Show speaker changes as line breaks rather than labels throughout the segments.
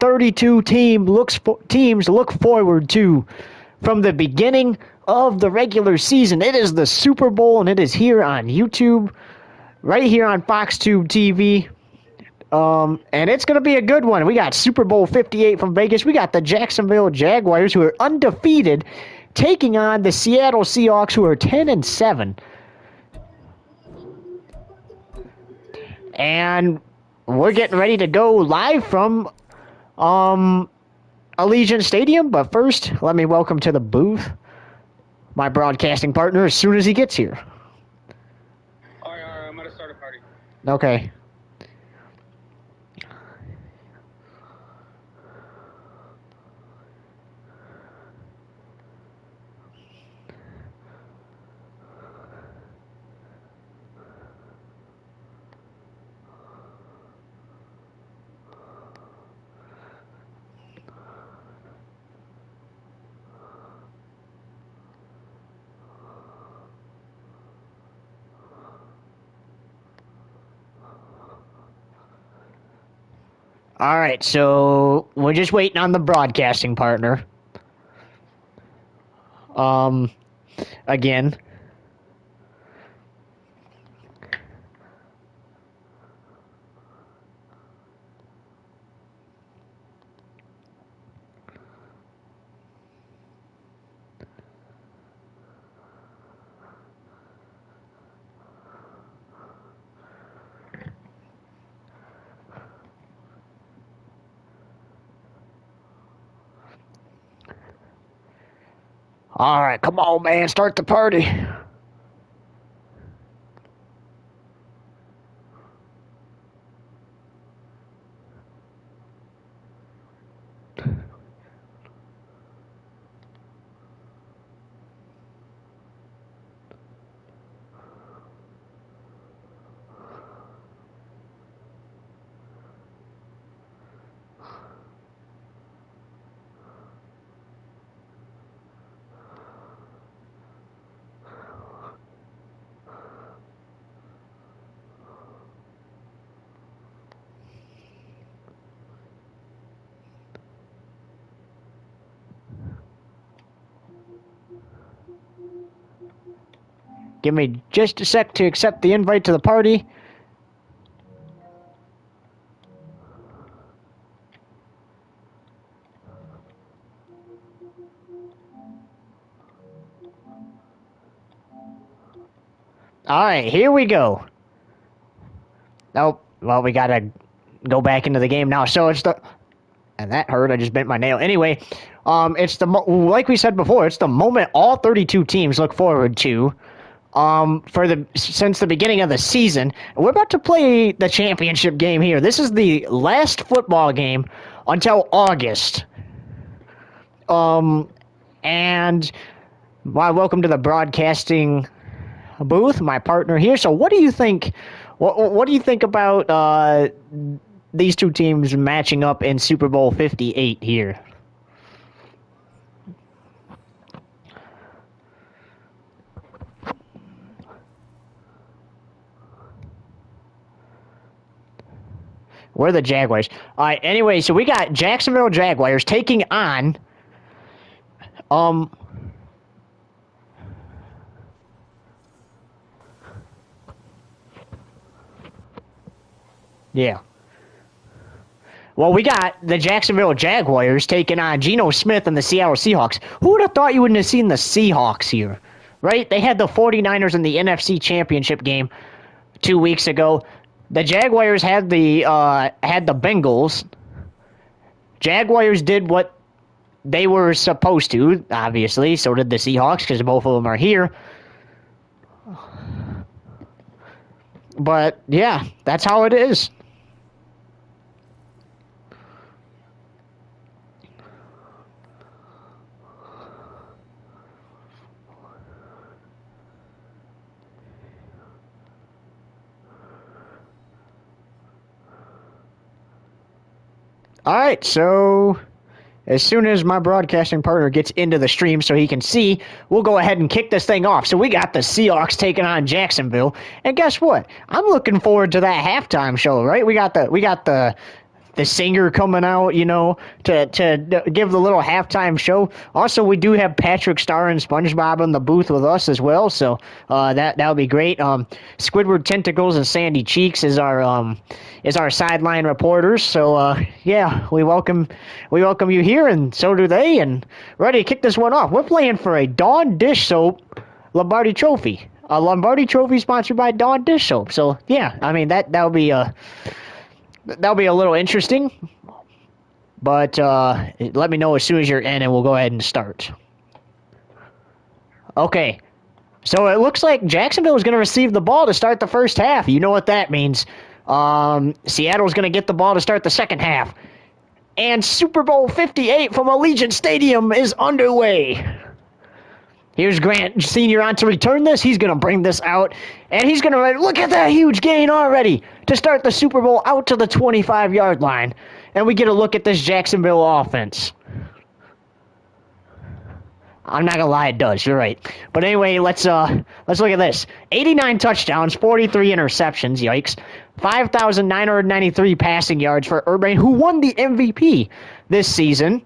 32 teams look forward to from the beginning of the regular season. It is the Super Bowl, and it is here on YouTube, right here on FoxTube TV. And it's going to be a good one. We got Super Bowl 58 from Vegas. We got the Jacksonville Jaguars, who are undefeated, taking on the Seattle Seahawks, who are 10-7. And we're getting ready to go live from Allegiant Stadium. But first, let me welcome to the booth my broadcasting partner as soon as he gets here.
All right, I'm going to start a party.
Okay. All right, so we're just waiting on the broadcasting partner. Again. All right, come on, man, start the party. Give me just a sec to accept the invite to the party. All right, here we go. Oh, well, we got to go back into the game now. So it's the... And that hurt. I just bent my nail. Anyway, it's the... Like we said before, it's the moment all 32 teams look forward to. Since the beginning of the season. We're about to play the championship game here. This is the last football game until August. And welcome to the broadcasting booth, my partner here. So what do you think? What do you think about these two teams matching up in Super Bowl 58 here? We're the Jaguars. All right, anyway, so we got Jacksonville Jaguars taking on yeah. Well, we got the Jacksonville Jaguars taking on Geno Smith and the Seattle Seahawks. Who would have thought you wouldn't have seen the Seahawks here, right? They had the 49ers in the NFC Championship game 2 weeks ago. The Jaguars had the Bengals. Jaguars did what they were supposed to, obviously. So did the Seahawks, because both of them are here. But, yeah, that's how it is. All right, so as soon as my broadcasting partner gets into the stream so he can see, we'll go ahead and kick this thing off. So we got the Seahawks taking on Jacksonville, and guess what? I'm looking forward to that halftime show, right? We got the the singer coming out, to give the little halftime show. Also, we do have Patrick Star and SpongeBob in the booth with us as well, so that would be great. Squidward Tentacles and Sandy Cheeks is our sideline reporters. So yeah, we welcome you here, and so do they. And ready to kick this one off. We're playing for a Dawn Dish Soap Lombardi Trophy. A Lombardi Trophy sponsored by Dawn Dish Soap. So yeah, I mean that'll be a little interesting. But let me know as soon as you're in, and we'll go ahead and start. Okay. So it looks like Jacksonville is going to receive the ball to start the first half. You know what that means. Seattle's going to get the ball to start the second half. And Super Bowl 58 from Allegiant Stadium is underway. Here's Grant Sr. on to return this. He's going to bring this out. And he's going to look at that huge gain already to start the Super Bowl out to the 25-yard line. And we get a look at this Jacksonville offense. I'm not going to lie, it does. You're right. But anyway, let's look at this. 89 touchdowns, 43 interceptions. Yikes. 5,993 passing yards for Urban, who won the MVP this season.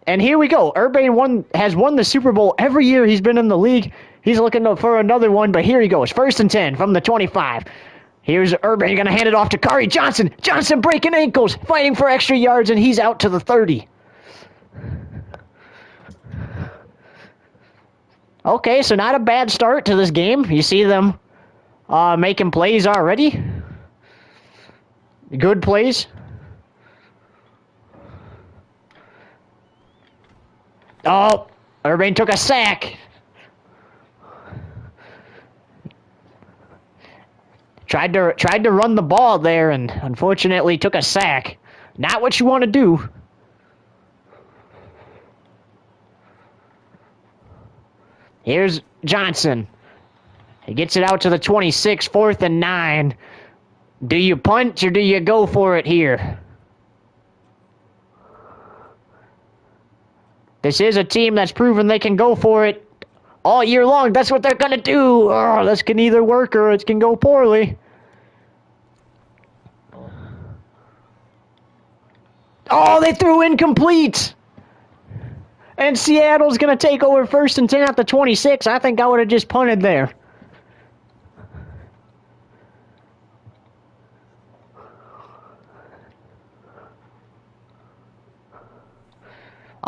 And here we go. Urban has won the Super Bowl every year he's been in the league. He's looking for another one, but here he goes. 1st and 10 from the 25. Here's Urban going to hand it off to Kari Johnson. Johnson breaking ankles, fighting for extra yards, and he's out to the 30. Okay, so not a bad start to this game. You see them making plays already. Good plays. Oh, Urban took a sack. Tried to run the ball there and unfortunately took a sack. Not what you want to do. Here's Johnson. He gets it out to the 26, 4th and 9. Do you punt or do you go for it here? This is a team that's proven they can go for it all year long. That's what they're going to do. Oh, this can either work or it can go poorly. Oh, they threw incomplete. And Seattle's going to take over 1st and 10 at the 26. I think I would have just punted there.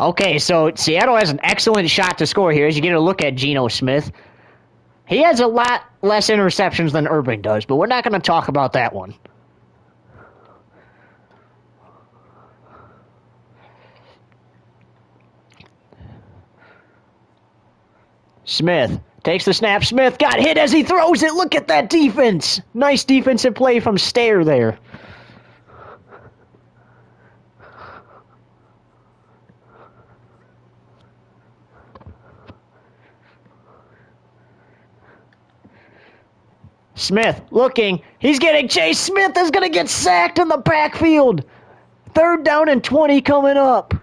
Okay, so Seattle has an excellent shot to score here as you get a look at Geno Smith. He has a lot less interceptions than Urban does, but we're not going to talk about that one. Smith takes the snap. Smith got hit as he throws it. Look at that defense. Nice defensive play from Stair there. Smith looking. He's getting chased. Smith is going to get sacked in the backfield. 3rd down and 20 coming up.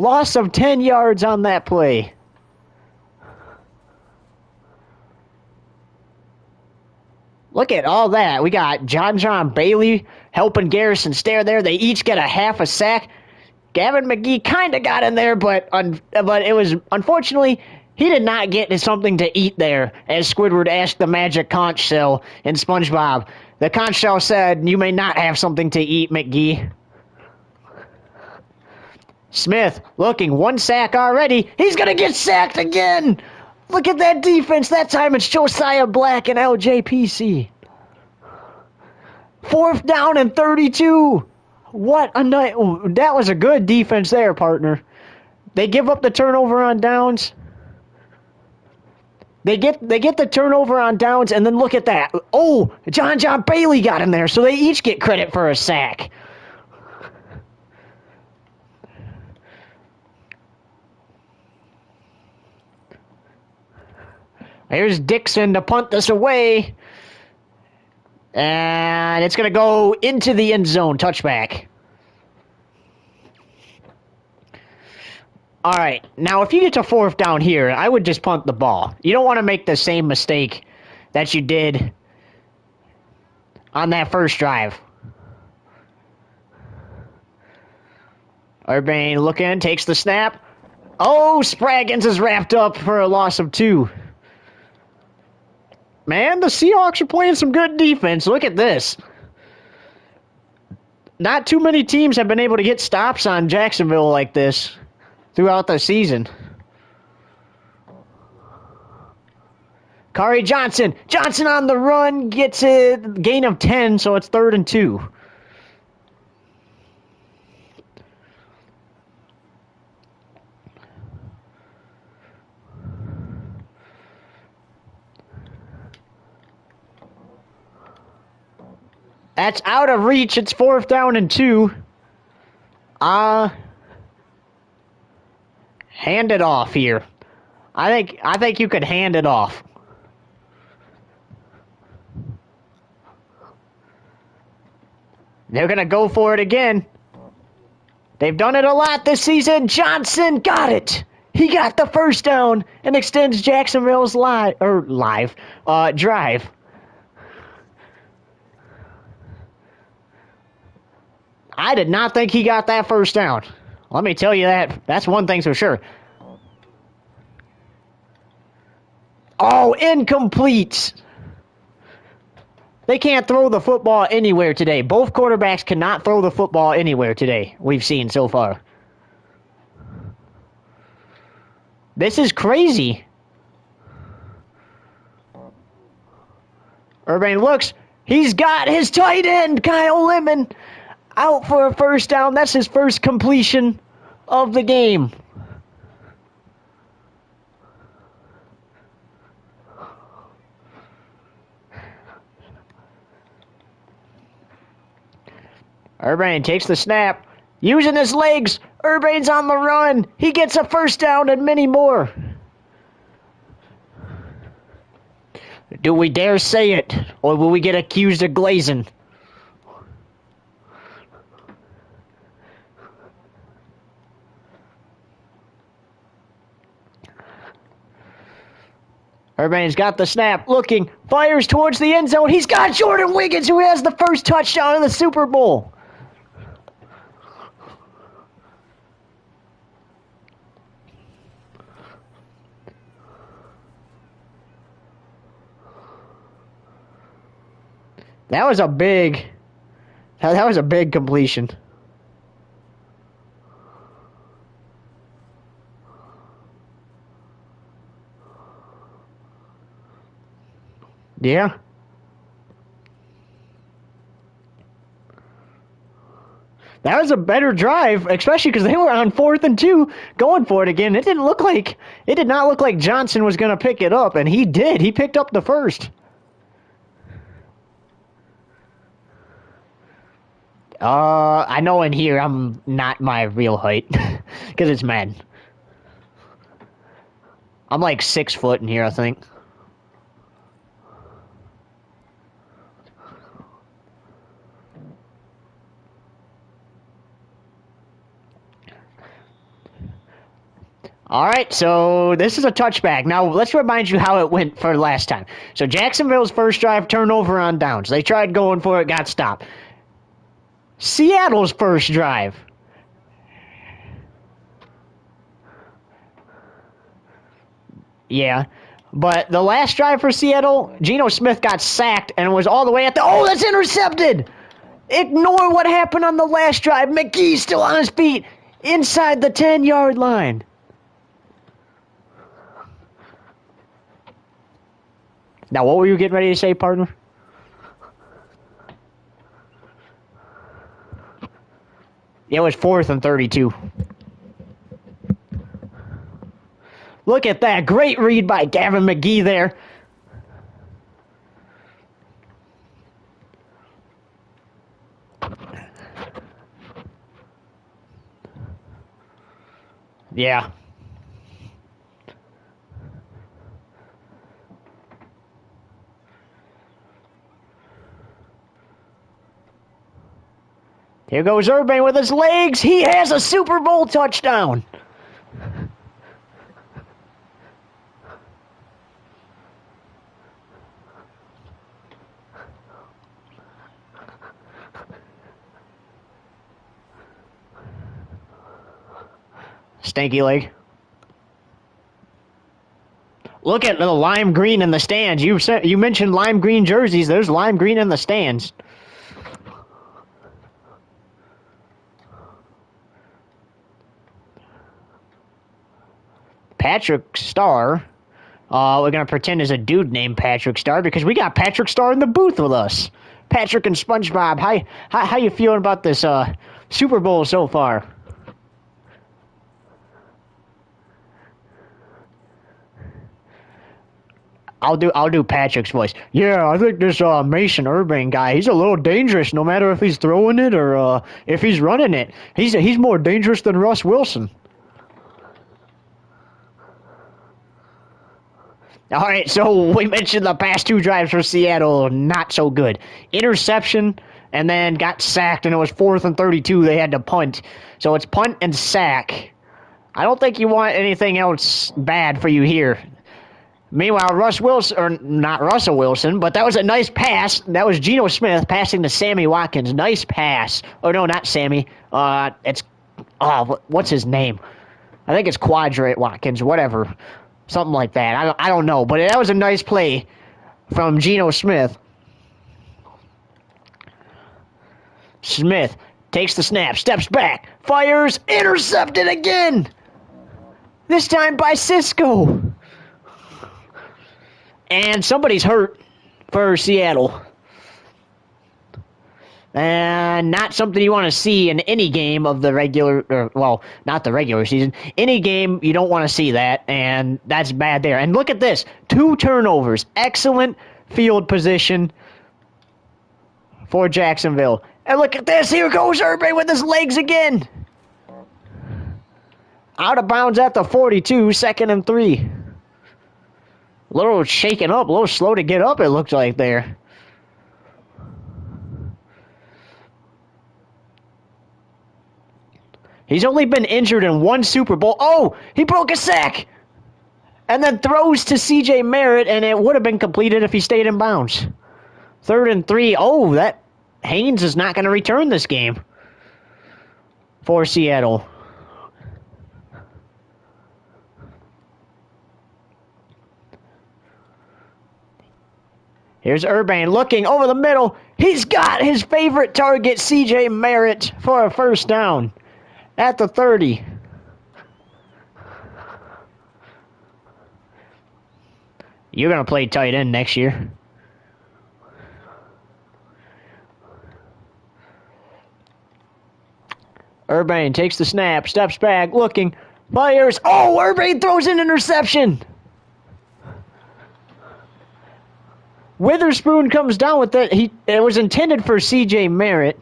Loss of 10 yards on that play. Look at all that. We got John Bailey helping Garrison Stair there. They each get a half a sack. Gavin McGee kind of got in there, but it was, unfortunately, he did not get something to eat there, as Squidward asked the magic conch shell in SpongeBob. The conch shell said, "You may not have something to eat, McGee." Smith looking, 1 sack already. He's going to get sacked again. Look at that defense. That time it's Josiah Black and LJPC. 4th down and 32. What a night. That was a good defense there, partner. They give up the turnover on downs. They get the turnover on downs, and then look at that. Oh, John Bailey got in there, so they each get credit for a sack. Here's Dixon to punt this away. And it's going to go into the end zone. Touchback. All right. Now, if you get to 4th down here, I would just punt the ball. You don't want to make the same mistake that you did on that first drive. Urbane looking, takes the snap. Oh, Spraggins is wrapped up for a loss of 2. Man, the Seahawks are playing some good defense. Look at this. Not too many teams have been able to get stops on Jacksonville like this throughout the season. Kari Johnson. Johnson on the run gets a gain of 10, so it's 3rd and 2. That's out of reach. It's 4th down and 2. Hand it off here. I think you could hand it off. They're going to go for it again. They've done it a lot this season. Johnson got it. He got the first down and extends Jacksonville's drive. I did not think he got that first down. Let me tell you that. That's one thing for sure. Oh, incomplete. They can't throw the football anywhere today. Both quarterbacks cannot throw the football anywhere today, we've seen so far. This is crazy. Urbane looks. He's got his tight end, Kyle Lemon, out for a first down. That's his first completion of the game. Urbane takes the snap. Using his legs. Urbane's on the run. He gets a first down and many more. Do we dare say it? Or will we get accused of glazing? Urbane's got the snap. Looking. Fires towards the end zone. He's got Jordan Wiggins, who has the first touchdown in the Super Bowl. That was a big completion. Yeah. That was a better drive, especially because they were on 4th and 2 going for it again. It did not look like Johnson was going to pick it up, and he did. He picked up the first. I know in here I'm not my real height because it's Madden. I'm like 6 foot in here, I think. All right, so this is a touchback. Now, let's remind you how it went for last time. So Jacksonville's first drive, turnover on downs. They tried going for it, got stopped. Seattle's first drive. Yeah. But the last drive for Seattle, Geno Smith got sacked and was all the way at the... Oh, that's intercepted! Ignore what happened on the last drive. McGee's still on his feet inside the 10-yard line. Now, what were you getting ready to say, partner? It was 4th and 32. Look at that. Great read by Gavin McGee there. Yeah. Here goes Urbane with his legs. He has a Super Bowl touchdown. Stanky leg. Look at the lime green in the stands. You mentioned lime green jerseys. There's lime green in the stands. Patrick Starr. We're going to pretend there's a dude named Patrick Starr because we got Patrick Starr in the booth with us. Patrick and SpongeBob, how you feeling about this Super Bowl so far? I'll do Patrick's voice. Yeah, I think this Mason Urban guy, he's a little dangerous no matter if he's throwing it or if he's running it. He's more dangerous than Russ Wilson. All right, so we mentioned the past 2 drives for Seattle, not so good. Interception, and then got sacked, and it was 4th and 32. They had to punt. So it's punt and sack. I don't think you want anything else bad for you here. Meanwhile, Russ Wilson, or not Russell Wilson, but that was a nice pass. That was Geno Smith passing to Sammy Watkins. Nice pass. Oh, no, not Sammy. What's his name? I think it's Quadrate Watkins, whatever. Something like that. I don't know, but that was a nice play from Geno Smith. Smith takes the snap, steps back, fires, intercepted again. This time by Cisco. And somebody's hurt for Seattle. And not something you want to see in any game of the not the regular season. Any game, you don't want to see that, and that's bad there. And look at this. 2 turnovers. Excellent field position for Jacksonville. And look at this. Here goes Urban with his legs again. Out of bounds at the 42, 2nd and 3. A little shaken up, a little slow to get up, it looked like there. He's only been injured in 1 Super Bowl. Oh, he broke a sack. And then throws to C.J. Merritt, and it would have been completed if he stayed in bounds. 3rd and 3. Oh, that Haynes is not going to return this game for Seattle. Here's Urban looking over the middle. He's got his favorite target, C.J. Merritt, for a first down. At the 30. You're going to play tight end next year. Urban takes the snap, steps back, looking, fires. Oh, Urban throws an interception. Witherspoon comes down with it. It was intended for C.J. Merritt.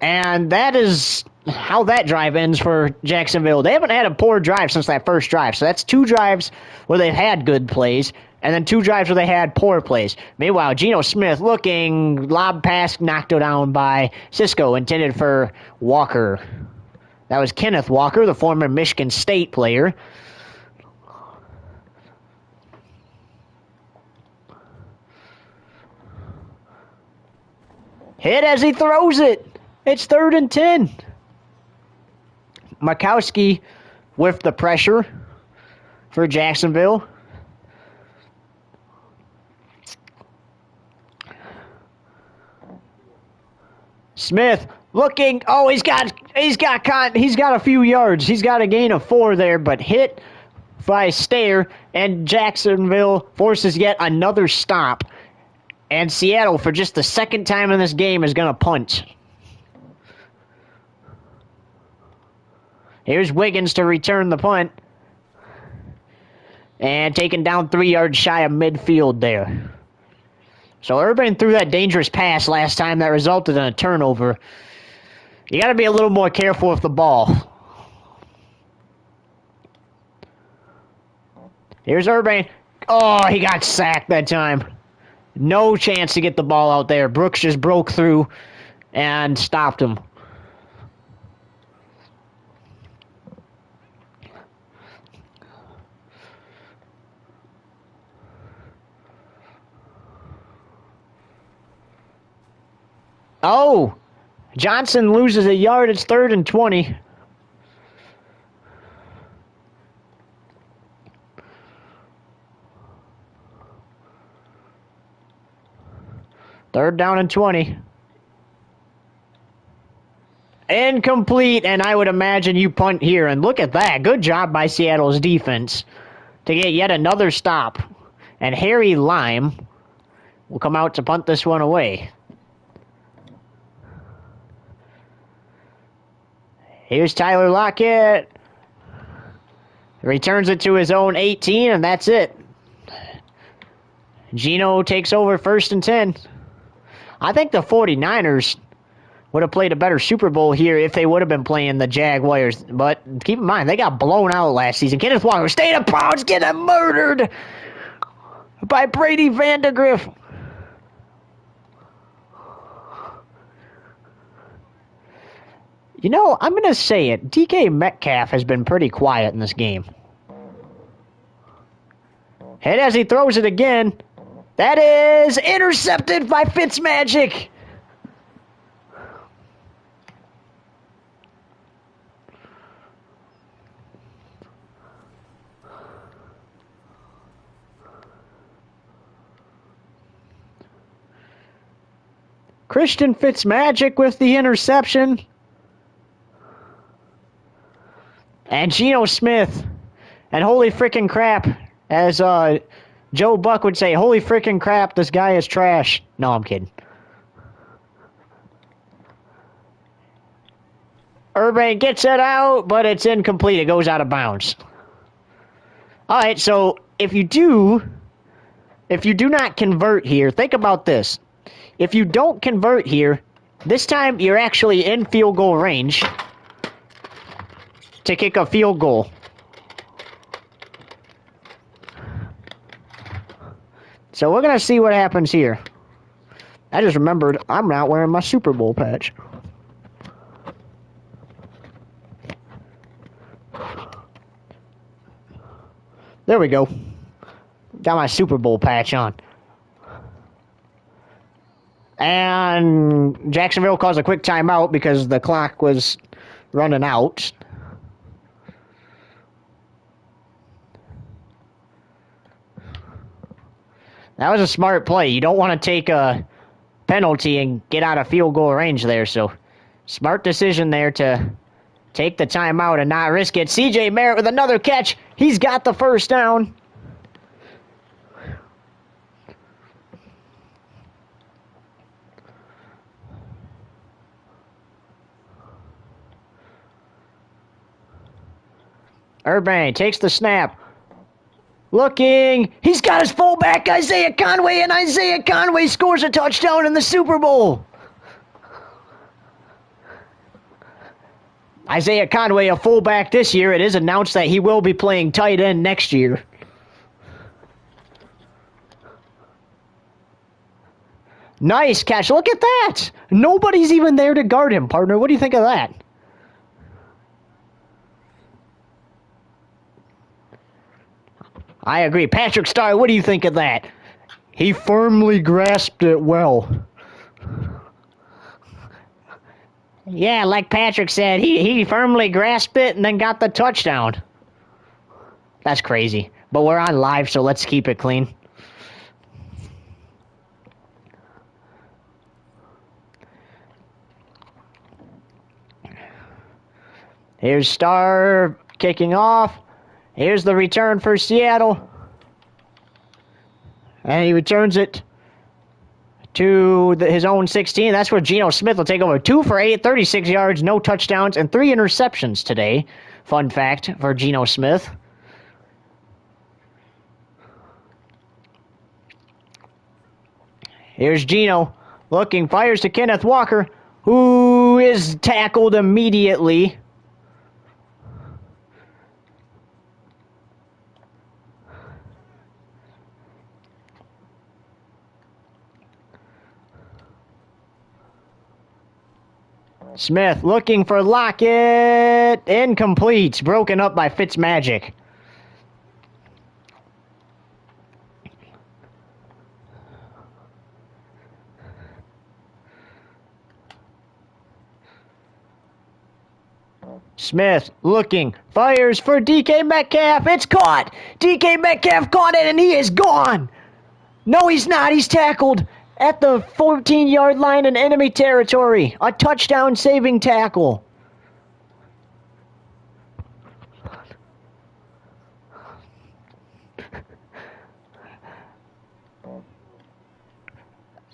And that is how that drive ends for Jacksonville. They haven't had a poor drive since that first drive. So that's 2 drives where they've had good plays, and then 2 drives where they had poor plays. Meanwhile, Geno Smith looking, lob pass knocked down by Cisco, intended for Walker. That was Kenneth Walker, the former Michigan State player. Hit as he throws it. It's 3rd and 10. Makowski with the pressure for Jacksonville. Smith looking. Oh, he's got a few yards. He's got a gain of 4 there, but hit by Stair, and Jacksonville forces yet another stop. And Seattle, for just the 2nd time in this game, is going to punt. Here's Wiggins to return the punt. And taken down 3 yards shy of midfield there. So Urban threw that dangerous pass last time that resulted in a turnover. You got to be a little more careful with the ball. Here's Urban. Oh, he got sacked that time. No chance to get the ball out there. Brooks just broke through and stopped him. Oh, Johnson loses a yard. It's 3rd and 20. 3rd down and 20. Incomplete, and I would imagine you punt here. And look at that. Good job by Seattle's defense to get yet another stop. And Harry Lime will come out to punt this one away. Here's Tyler Lockett. Returns it to his own 18, and that's it. Gino takes over 1st and 10. I think the 49ers would have played a better Super Bowl here if they would have been playing the Jaguars. But keep in mind, they got blown out last season. Kenneth Walker, state of bounds, getting murdered by Brady Vandegrift. You know, I'm going to say it. DK Metcalf has been pretty quiet in this game. And as he throws it again, that is intercepted by Fitzmagic. Christian Fitzmagic with the interception. And Geno Smith. And holy frickin' crap, as Joe Buck would say, holy frickin' crap, this guy is trash. No, I'm kidding. Urban gets it out, but it's incomplete. It goes out of bounds. All right, so if you do not convert here, think about this. If you don't convert here, this time you're actually in field goal range to kick a field goal. So we're going to see what happens here. I just remembered I'm not wearing my Super Bowl patch. There we go. Got my Super Bowl patch on. And Jacksonville calls a quick timeout because the clock was running out. That was a smart play. You don't want to take a penalty and get out of field goal range there. So, smart decision there to take the timeout and not risk it. CJ Merritt with another catch. He's got the 1st down. Urban takes the snap. Looking. He's got his fullback, Isaiah Conway, and Isaiah Conway scores a touchdown in the Super Bowl. Isaiah Conway, a fullback this year. It is announced that he will be playing tight end next year. Nice catch. Look at that. Nobody's even there to guard him, partner. What do you think of that? I agree. Patrick Starr, what do you think of that? He firmly grasped it well. Yeah, like Patrick said, he firmly grasped it and then got the touchdown. That's crazy. But we're on live, so let's keep it clean. Here's Starr kicking off. Here's the return for Seattle. And he returns it to his own 16. That's where Geno Smith will take over. 2 for 8, 36 yards, no touchdowns, and 3 interceptions today. Fun fact for Geno Smith. Here's Geno looking, fires to Kenneth Walker, who is tackled immediately. Smith looking for Lockett. Incomplete. Broken up by Fitzmagic. Smith looking. Fires for DK Metcalf. It's caught. DK Metcalf caught it and he is gone. No, he's not. He's tackled. at the 14-yard line in enemy territory. A touchdown-saving tackle.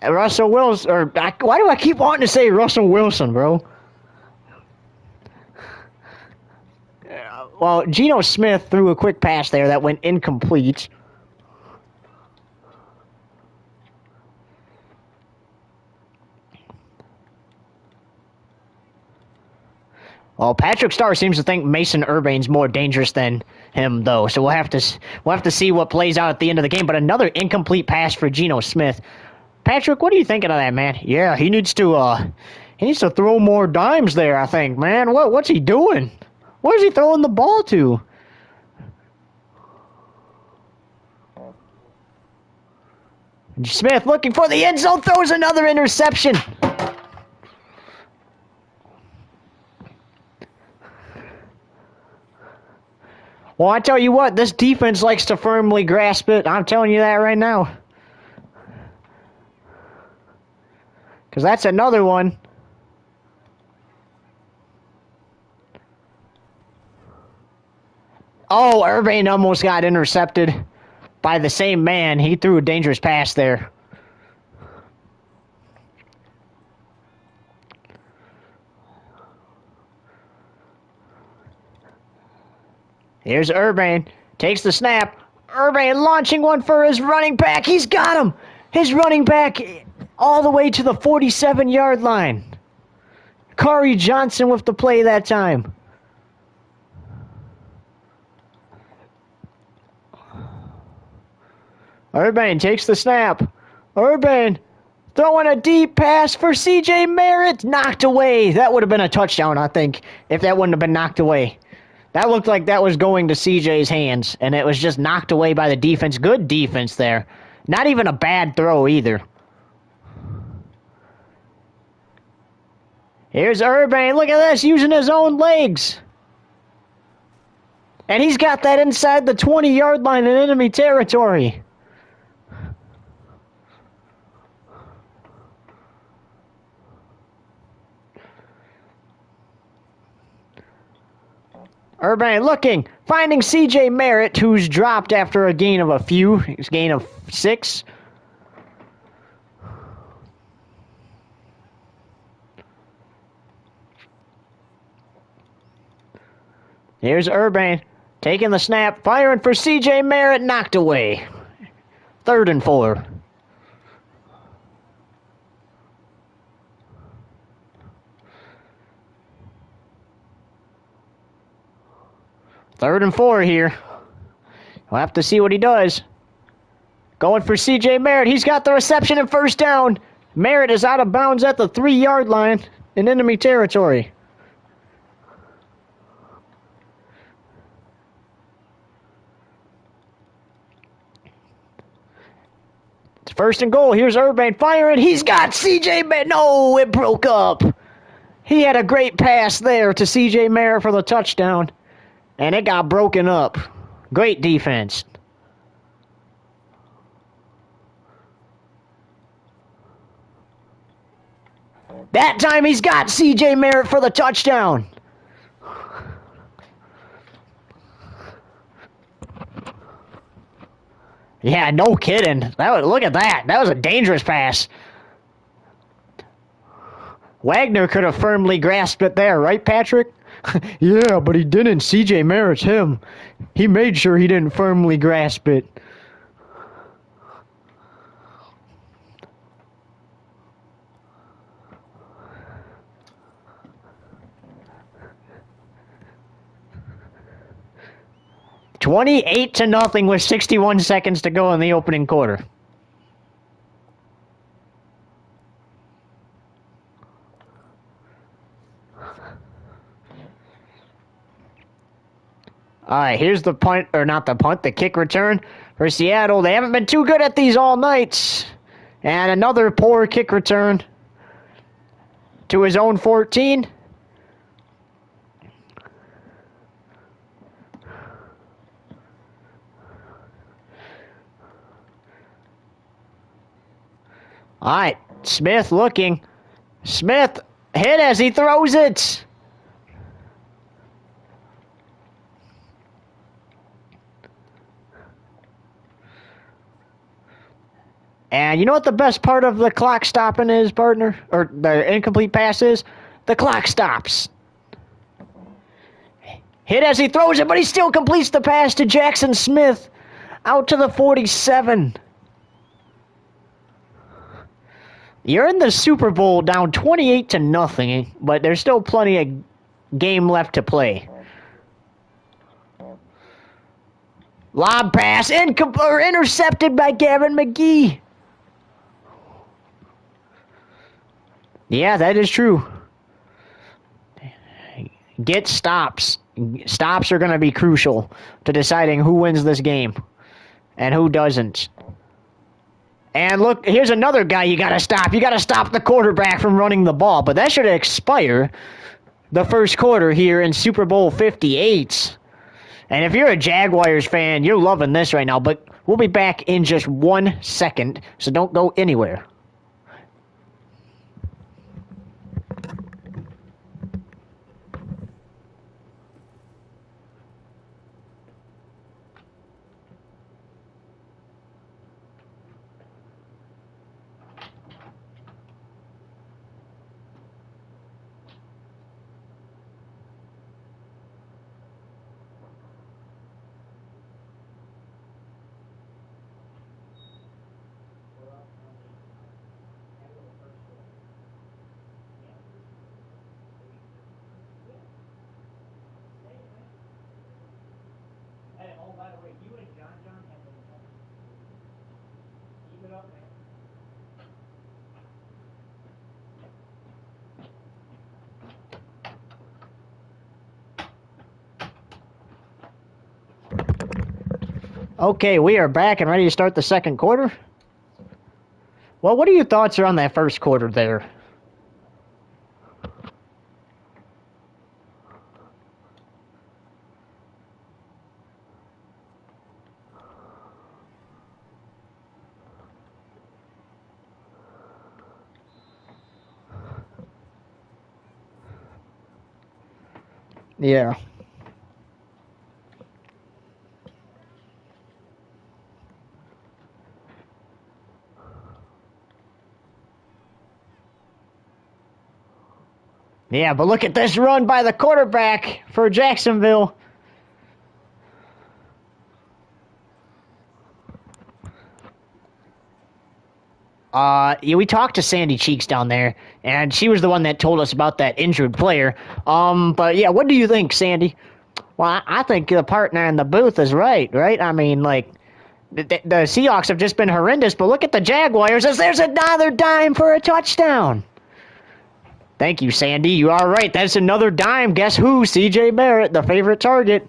Russell Wilson, or why do I keep wanting to say Russell Wilson, bro? Well, Geno Smith threw a quick pass there that went incomplete. Well, Patrick Starr seems to think Mason Urbane's more dangerous than him, though. So we'll have to see what plays out at the end of the game. But another incomplete pass for Geno Smith. Patrick, what are you thinking of that, man? Yeah, he needs to throw more dimes there, I think, man. What's he doing? Where's he throwing the ball to? Smith looking for the end zone, throws another interception. Well, I tell you what, this defense likes to firmly grasp it. I'm telling you that right now. Because that's another one. Oh, Urbane almost got intercepted by the same man. He threw a dangerous pass there. Here's Urbane. Takes the snap. Urbane launching one for his running back. He's got him. His running back all the way to the 47-yard line. Corey Johnson with the play that time. Urbane takes the snap. Urbane throwing a deep pass for C.J. Merritt. Knocked away. That would have been a touchdown, I think, if that wouldn't have been knocked away. That looked like that was going to C.J.'s hands, and it was just knocked away by the defense. Good defense there. Not even a bad throw either. Here's Urbane. Look at this, using his own legs. And he's got that inside the 20-yard line in enemy territory. Urbane looking, finding C.J. Merritt, who's dropped after a gain of a few. He's gain of 6. Here's Urbane, taking the snap, firing for C.J. Merritt, knocked away. 3rd and 4. Third and 4 here. We'll have to see what he does. Going for C.J. Merritt. He's got the reception and first down. Merritt is out of bounds at the 3-yard line in enemy territory. It's 1st and goal. Here's Urbane firing. He's got C.J. Merritt. No, it broke up. He had a great pass there to C.J. Merritt for the touchdown. And it got broken up. Great defense. That time he's got C.J. Merritt for the touchdown. Yeah, no kidding. Look at that. That was a dangerous pass. Wagner could have firmly grasped it there, right, Patrick? Yeah, but he didn't. C.J. Merritt's him. He made sure he didn't firmly grasp it. $28-0 with 61 seconds to go in the opening quarter. All right, here's the punt, or not the punt, the kick return for Seattle. They haven't been too good at these all night. And another poor kick return to his own 14. All right, Smith looking. Smith hit as he throws it. And you know what the best part of the clock stopping is, partner? Or the incomplete pass is? The clock stops. Hit as he throws it, but he still completes the pass to Jackson Smith. Out to the 47. You're in the Super Bowl down 28-0, but there's still plenty of game left to play. Lob pass, intercepted by Gavin McGee. Yeah, that is true. Get stops. Stops are going to be crucial to deciding who wins this game and who doesn't. And look, here's another guy you got to stop. You got to stop the quarterback from running the ball. But that should expire the first quarter here in Super Bowl 58. And if you're a Jaguars fan, you're loving this right now. But we'll be back in just 1 second, so don't go anywhere. Okay, we are back and ready to start the second quarter. Well, what are your thoughts on that first quarter there? Yeah. Yeah, but look at this run by the quarterback for Jacksonville. Yeah, we talked to Sandy Cheeks down there, and she was the one that told us about that injured player. But yeah, what do you think, Sandy? Well, I think the partner in the booth is right? I mean, like, the Seahawks have just been horrendous, but look at the Jaguars as there's another dime for a touchdown. Thank you, Sandy. You are right. That's another dime. Guess who? C.J. Barrett, the favorite target.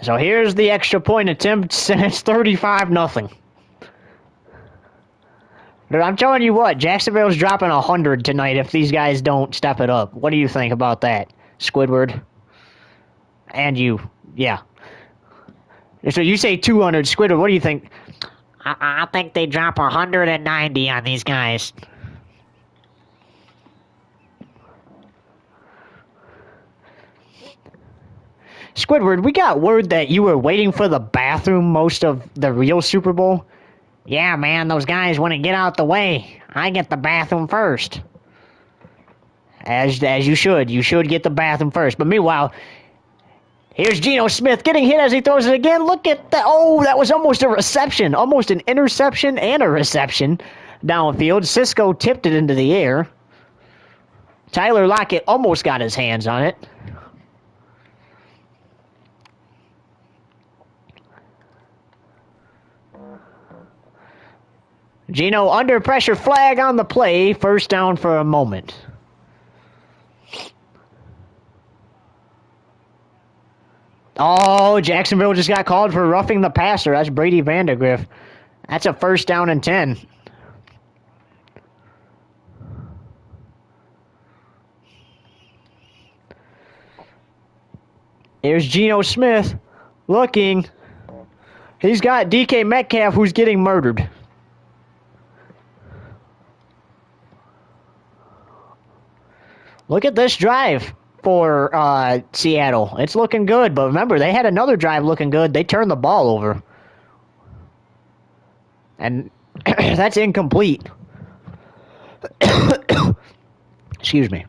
So here's the extra point attempt, and it's 35-0. But I'm telling you what, Jacksonville's dropping 100 tonight if these guys don't step it up. What do you think about that, Squidward? And you, yeah. So you say 200, Squidward, what do you think? I think they drop 190 on these guys. Squidward, we got word that you were waiting for the bathroom most of the real Super Bowl. Yeah, man, those guys wouldn't get out the way. I get the bathroom first. As you should. You should get the bathroom first. But meanwhile, here's Geno Smith getting hit as he throws it again. Look at that. Oh, that was almost a reception. Almost an interception and a reception downfield. Cisco tipped it into the air. Tyler Lockett almost got his hands on it. Geno under pressure, flag on the play, first down for a moment. Oh, Jacksonville just got called for roughing the passer. That's Brady Vandegrift. That's a 1st down and 10. Here's Geno Smith looking. He's got DK Metcalf who's getting murdered. Look at this drive for Seattle. It's looking good, but remember, they had another drive looking good. They turned the ball over. And that's incomplete. Excuse me.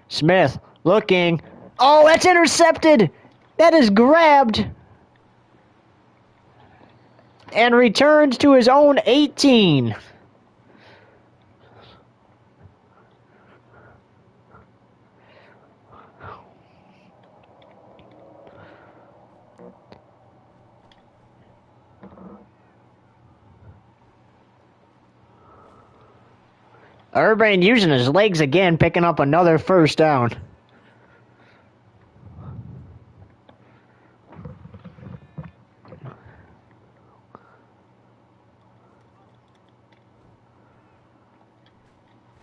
Smith looking. Oh, that's intercepted. That is grabbed. And returns to his own 18. Urban using his legs again, picking up another 1st down.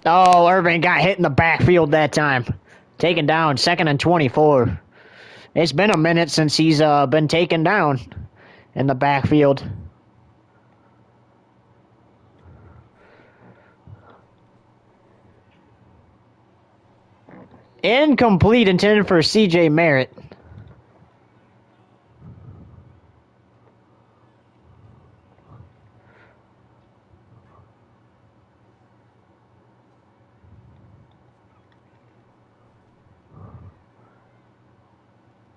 Oh, Urban got hit in the backfield that time. Taken down, 2nd and 24. It's been a minute since he's been taken down in the backfield. Incomplete, intended for C.J. Merritt.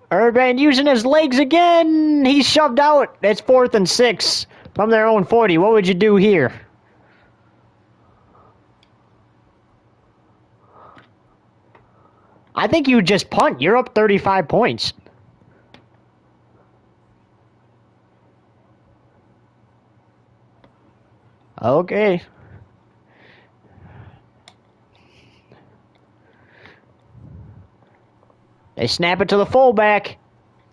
Urban using his legs again. He's shoved out. It's 4th and 6 from their own 40. What would you do here? I think you would just punt. You're up 35 points. Okay. They snap it to the fullback.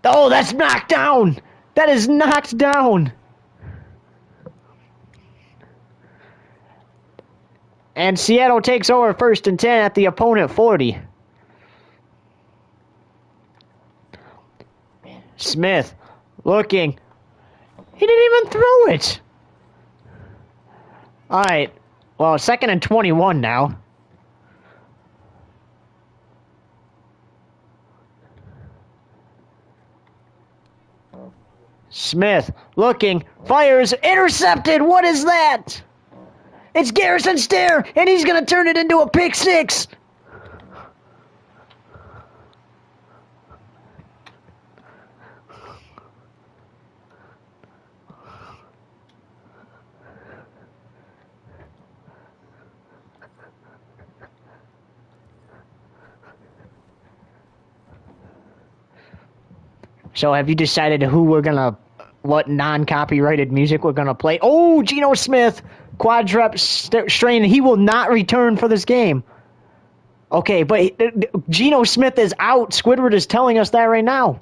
Oh, that's knocked down. That is knocked down. And Seattle takes over 1st and 10 at the opponent 40. Smith looking. He didn't even throw it. All right. Well, 2nd and 21 now. Smith looking, fires, intercepted. What is that? It's Garrison Stair, and he's going to turn it into a pick 6. So have you decided what non-copyrighted music we're going to play? Oh, Geno Smith, quadrep strain. He will not return for this game. Okay, but Geno Smith is out. Squidward is telling us that right now.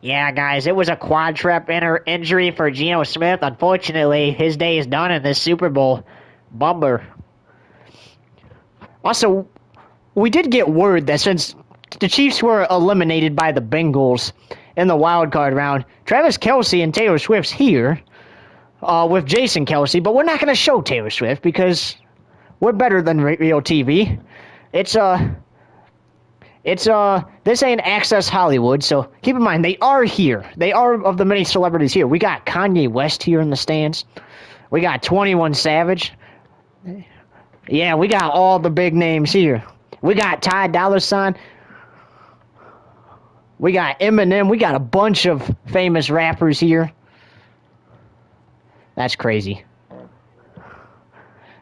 Yeah, guys, it was a quadrep injury for Geno Smith. Unfortunately, his day is done in this Super Bowl. Bummer. Also, we did get word that since the Chiefs were eliminated by the Bengals in the wild card round, Travis Kelce and Taylor Swift's here with Jason Kelce, but we're not going to show Taylor Swift because we're better than real TV. This ain't Access Hollywood, so keep in mind, they are here. They are of the many celebrities here. We got Kanye West here in the stands. We got 21 Savage. Yeah, we got all the big names here. We got Ty Dolla $ign. We got Eminem. We got a bunch of famous rappers here. That's crazy.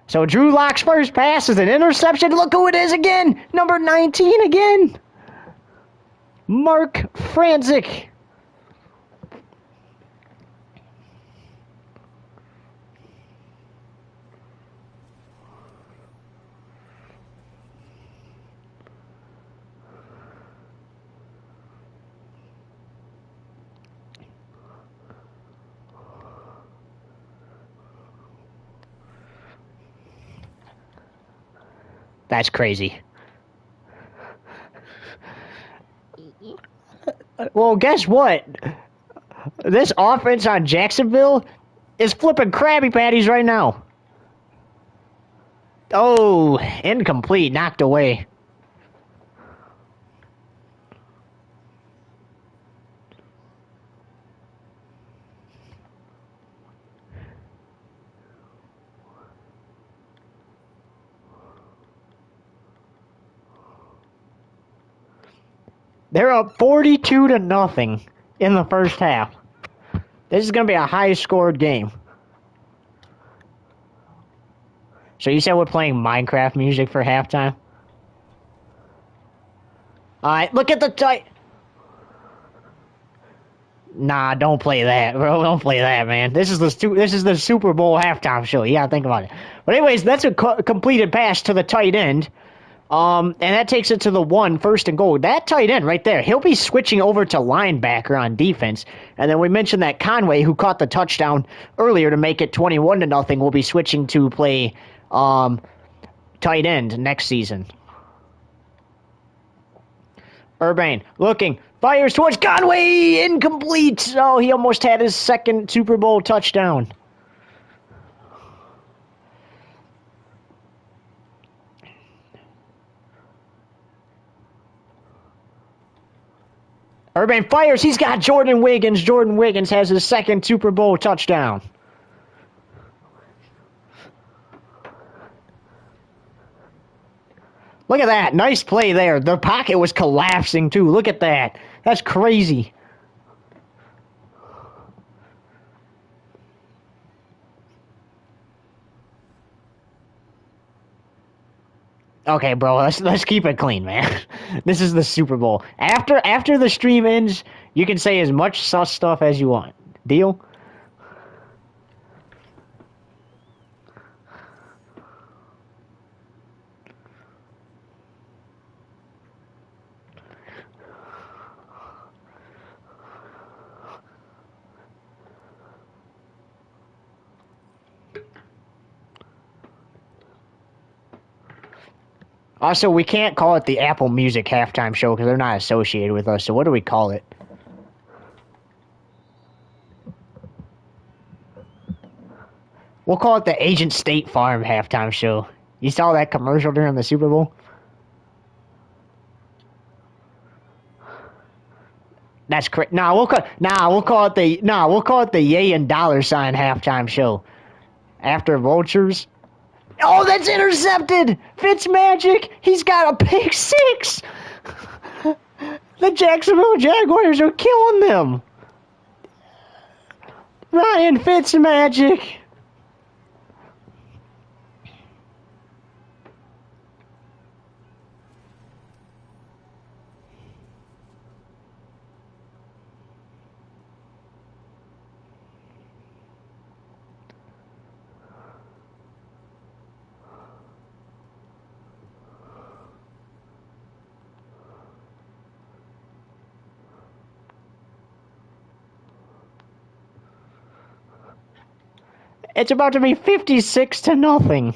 So Drew Lock's first pass is an interception. Look who it is again. Number 19 again. Mark Franzik. That's crazy. Well, guess what? This offense on Jacksonville is flipping Krabby Patties right now. Oh, incomplete, knocked away. They're up 42-0 in the first half. This is going to be a high-scored game. So you said we're playing Minecraft music for halftime? Alright, look at the tight. Nah, don't play that, bro. Don't play that, man. This is the Super Bowl halftime show. You gotta think about it. But anyways, that's a completed pass to the tight end. And that takes it to the 1st and goal. That tight end right there, he'll be switching over to linebacker on defense. And then we mentioned that Conway, who caught the touchdown earlier to make it 21-0, will be switching to play tight end next season. Urbane looking, fires towards Conway, incomplete. Oh, he almost had his second Super Bowl touchdown. Urbane fires. He's got Jordan Wiggins. Jordan Wiggins has his second Super Bowl touchdown. Look at that. Nice play there. The pocket was collapsing, too. Look at that. That's crazy. Okay, bro, let's keep it clean, man. This is the Super Bowl. After the stream ends, you can say as much sus stuff as you want. Deal? Also, we can't call it the Apple Music halftime show because they're not associated with us. So what do we call it? We'll call it the Agent State Farm halftime show. You saw that commercial during the Super Bowl? That's correct. We'll call it the Yay and Dollar Sign halftime show. After Vultures. Oh, that's intercepted! Fitzmagic! He's got a pick six! The Jacksonville Jaguars are killing them! Ryan Fitzmagic! It's about to be 56-0.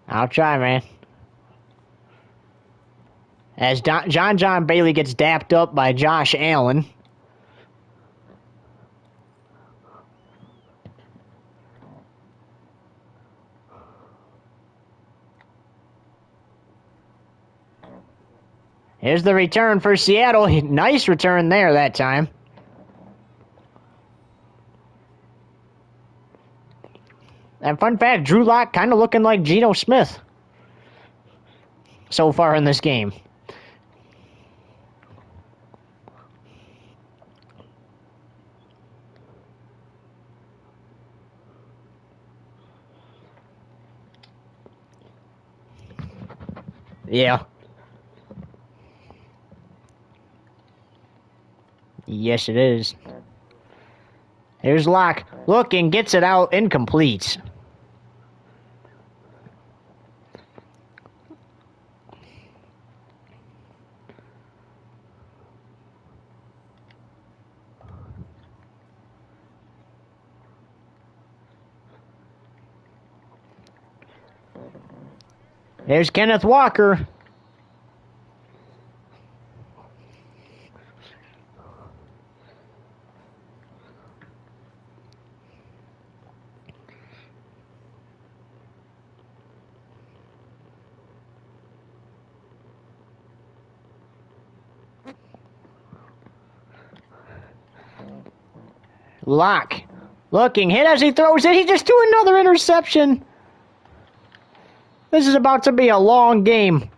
I'll try, man. As John Bailey gets dapped up by Josh Allen. Here's the return for Seattle. Nice return there that time. And fun fact, Drew Lock kind of looking like Geno Smith so far in this game. Yeah. Yes, it is. Here's Locke. Looking, gets it out, incomplete. There's Kenneth Walker. Lock. Looking, hit as he throws it. He just threw another interception. This is about to be a long game.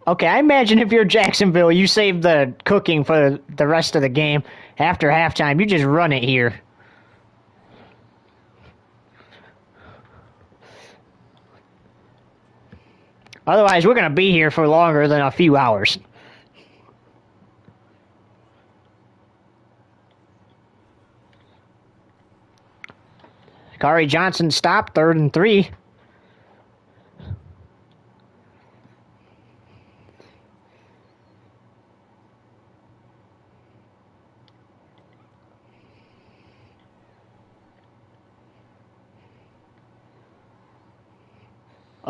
Okay, I imagine if you're Jacksonville, you save the cooking for the rest of the game. After halftime, you just run it here. Otherwise, we're going to be here for longer than a few hours. Kari Johnson stopped, 3rd and 3.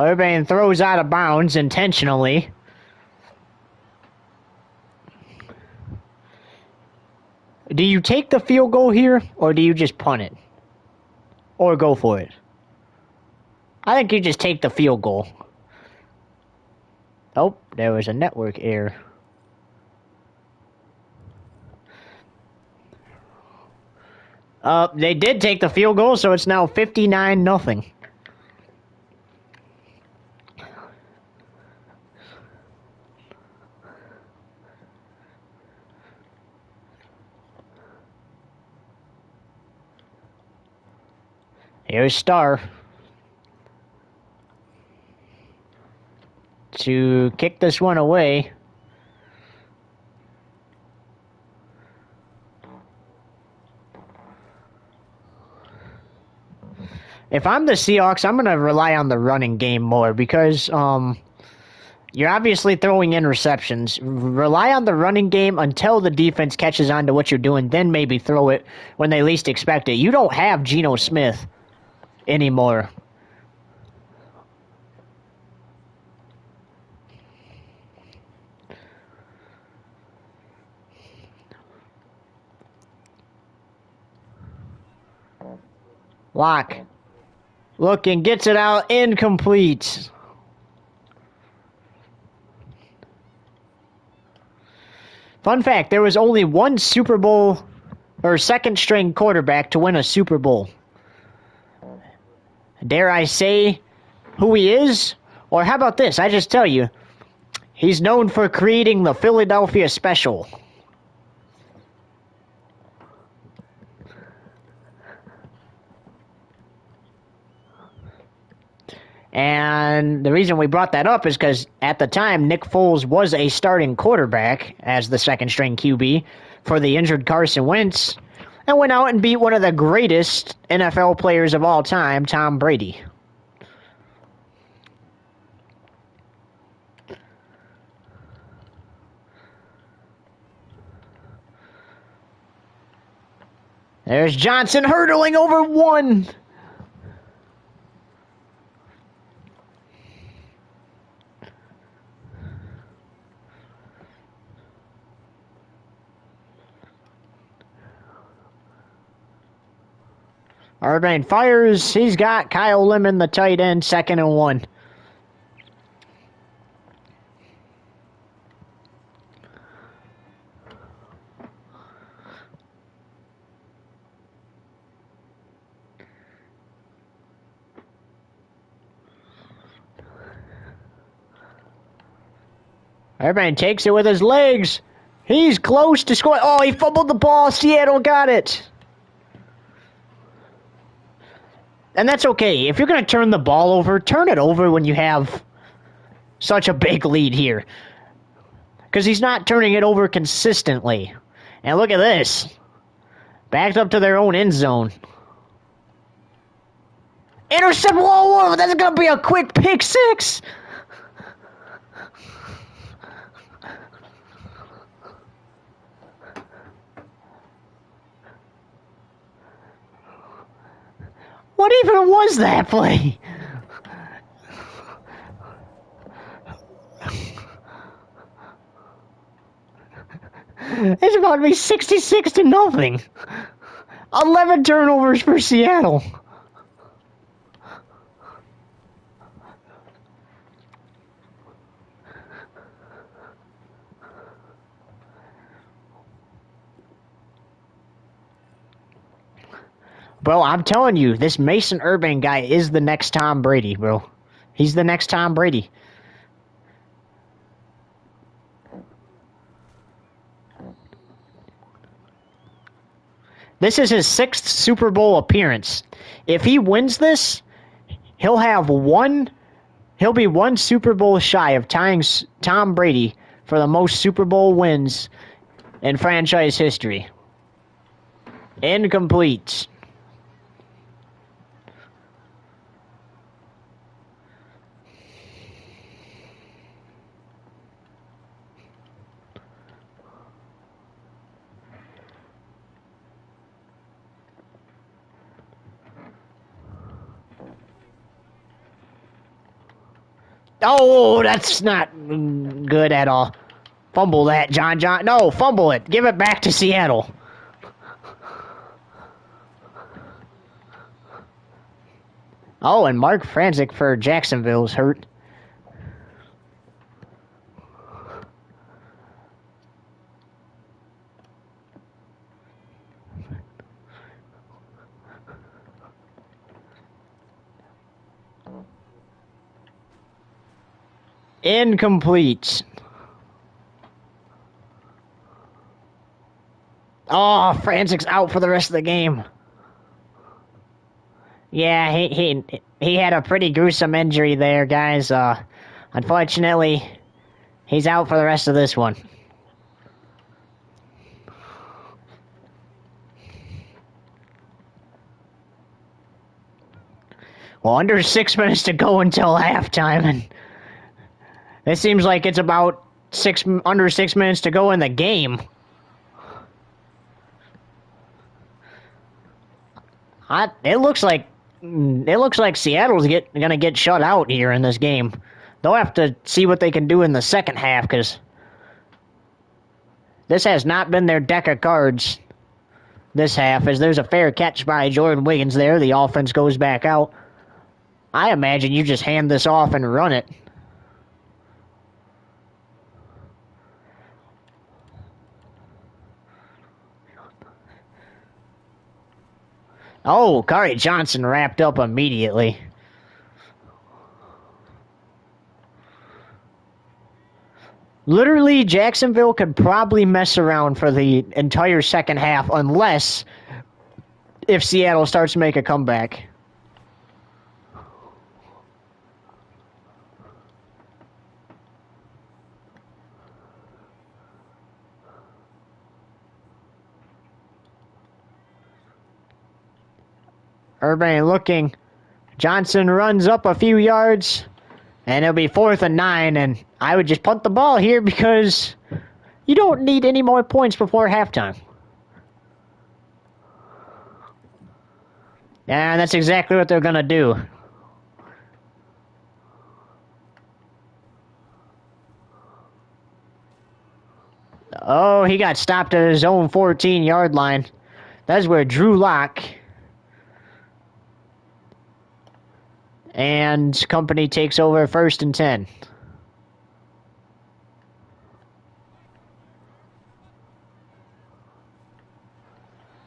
Urban throws out of bounds intentionally. Do you take the field goal here, or do you just punt it? Or go for it? I think you just take the field goal. Oh, there was a network error. They did take the field goal, so it's now 59-0. Here's Starr to kick this one away. If I'm the Seahawks, I'm going to rely on the running game more because you're obviously throwing interceptions. Rely on the running game until the defense catches on to what you're doing, then maybe throw it when they least expect it. You don't have Geno Smith anymore. Lock. Looking, gets it out, incomplete. Fun fact, there was only one Super Bowl or second string quarterback to win a Super Bowl. Dare I say who he is? Or how about this? I just tell you, he's known for creating the Philadelphia Special. And the reason we brought that up is because at the time, Nick Foles was a starting quarterback as the second string QB for the injured Carson Wentz, and went out and beat one of the greatest NFL players of all time, Tom Brady. There's Johnson hurdling over one. Urban fires. He's got Kyle Lemon, the tight end, 2nd and 1. Urban takes it with his legs. He's close to scoring. Oh, he fumbled the ball. Seattle got it. And that's okay. If you're going to turn the ball over, turn it over when you have such a big lead here. Because he's not turning it over consistently. And look at this. Backed up to their own end zone. Intercept. Whoa, that's going to be a quick pick six. What even was that play? It's about to be 66-0. 11 turnovers for Seattle. Bro, I'm telling you, this Mason Urban guy is the next Tom Brady, bro. He's the next Tom Brady. This is his 6th Super Bowl appearance. If he wins this, he'll be one Super Bowl shy of tying Tom Brady for the most Super Bowl wins in franchise history. Incomplete. Oh, that's not good at all. Fumble that, John. No, fumble it. Give it back to Seattle. Oh, and Mark Franzik for Jacksonville is hurt. Incomplete. Oh, Franzik's out for the rest of the game. Yeah, he had a pretty gruesome injury there, guys. Unfortunately, he's out for the rest of this one. Well, under 6 minutes to go until halftime, and it seems like it's about under 6 minutes to go in the game. It looks like Seattle's gonna get shut out here in this game. They'll have to see what they can do in the second half, because this has not been their deck of cards this half, as there's a fair catch by Jordan Wiggins there. The offense goes back out. I imagine you just hand this off and run it. Oh, Kari Johnson wrapped up immediately. Literally, Jacksonville could probably mess around for the entire second half, unless if Seattle starts to make a comeback. Urban looking. Johnson runs up a few yards, and it'll be 4th and 9, and I would just punt the ball here because you don't need any more points before halftime. And that's exactly what they're going to do. Oh, he got stopped at his own 14-yard line. That's where Drew Lock and company takes over 1st and 10.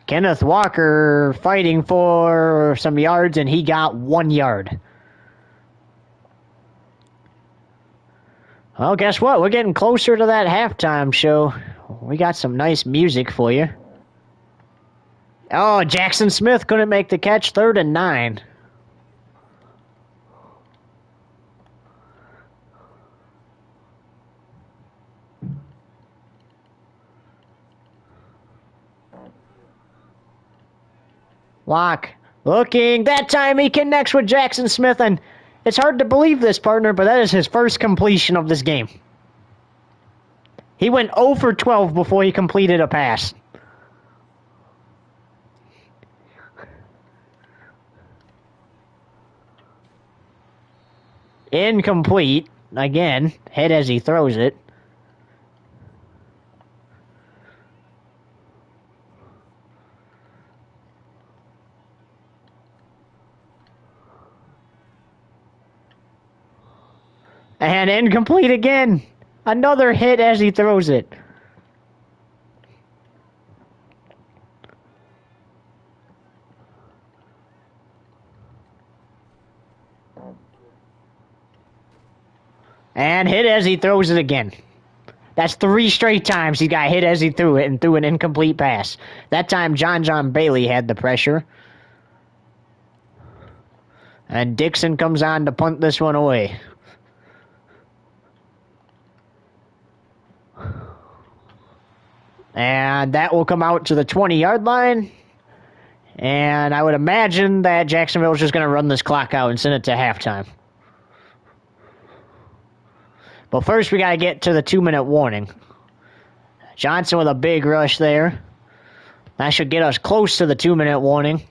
Kenneth Walker fighting for some yards, and he got 1 yard. Well, guess what? We're getting closer to that halftime show. We got some nice music for you. Oh, Jackson Smith couldn't make the catch. 3rd and 9. Lock looking. That time he connects with Jackson Smith, and it's hard to believe this, partner, but that is his first completion of this game. He went 0 for 12 before he completed a pass. Incomplete. Again, hit as he throws it. And incomplete again. Another hit as he throws it. And hit as he throws it again. That's 3 straight times he got hit as he threw it and threw an incomplete pass. That time John Bailey had the pressure. And Dixon comes on to punt this one away. And that will come out to the 20-yard line. And I would imagine that Jacksonville is just going to run this clock out and send it to halftime. But first, we got to get to the 2-minute warning. Johnson with a big rush there. That should get us close to the 2-minute warning.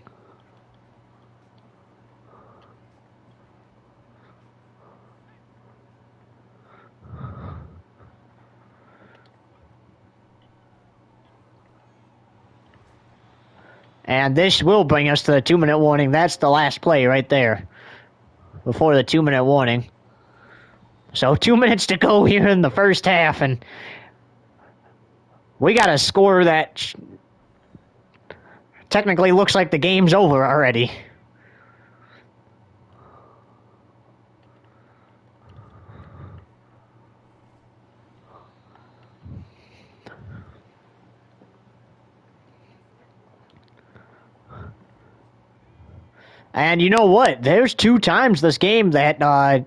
And this will bring us to the 2-minute warning. That's the last play right there before the 2-minute warning. So 2 minutes to go here in the first half, and we got a score that technically looks like the game's over already. And you know what? There's 2 times this game that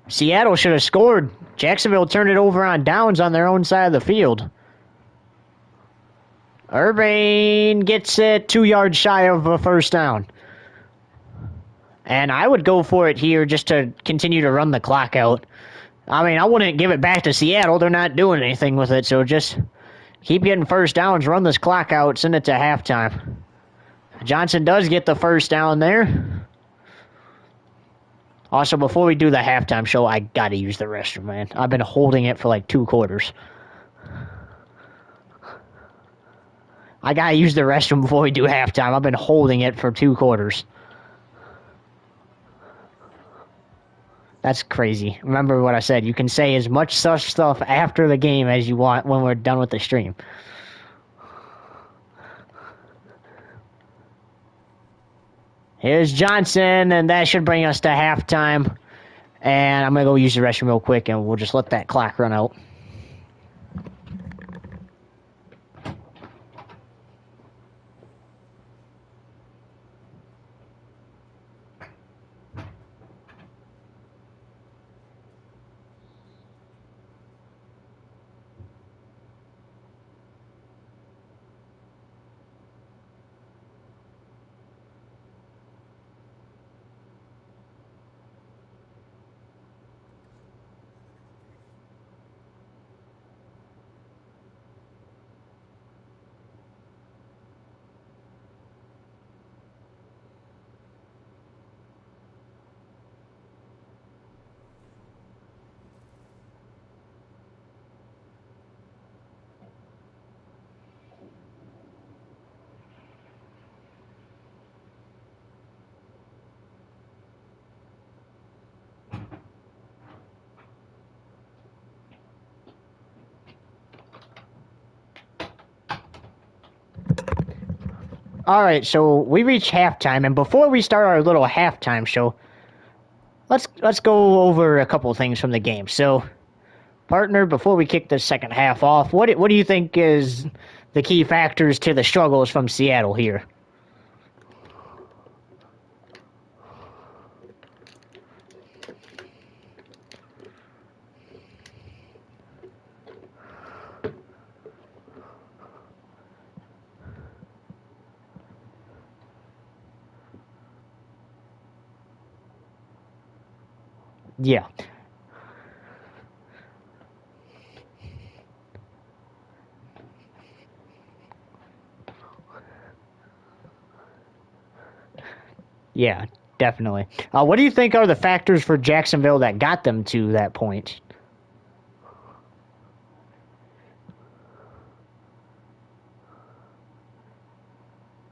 Seattle should have scored. Jacksonville turned it over on downs on their own side of the field. Urbane gets it 2 yards shy of a first down. And I would go for it here just to continue to run the clock out. I mean, I wouldn't give it back to Seattle. They're not doing anything with it, so just keep getting first downs, run this clock out, send it to halftime. Johnson does get the first down there. Also, before we do the halftime show, I gotta use the restroom, man. I've been holding it for like 2 quarters. I gotta use the restroom before we do halftime. I've been holding it for 2 quarters. That's crazy. Remember what I said. You can say as much such stuff after the game as you want when we're done with the stream. Here's Johnson, and that should bring us to halftime. And I'm going to go use the restroom real quick, and we'll just let that clock run out. All right, so we reached halftime, and before we start our little halftime show, let's go over a couple of things from the game. So, partner, before we kick the second half off, what do you think is the key factors to the struggles from Seattle here? Yeah. Yeah. Definitely. What do you think are the factors for Jacksonville that got them to that point?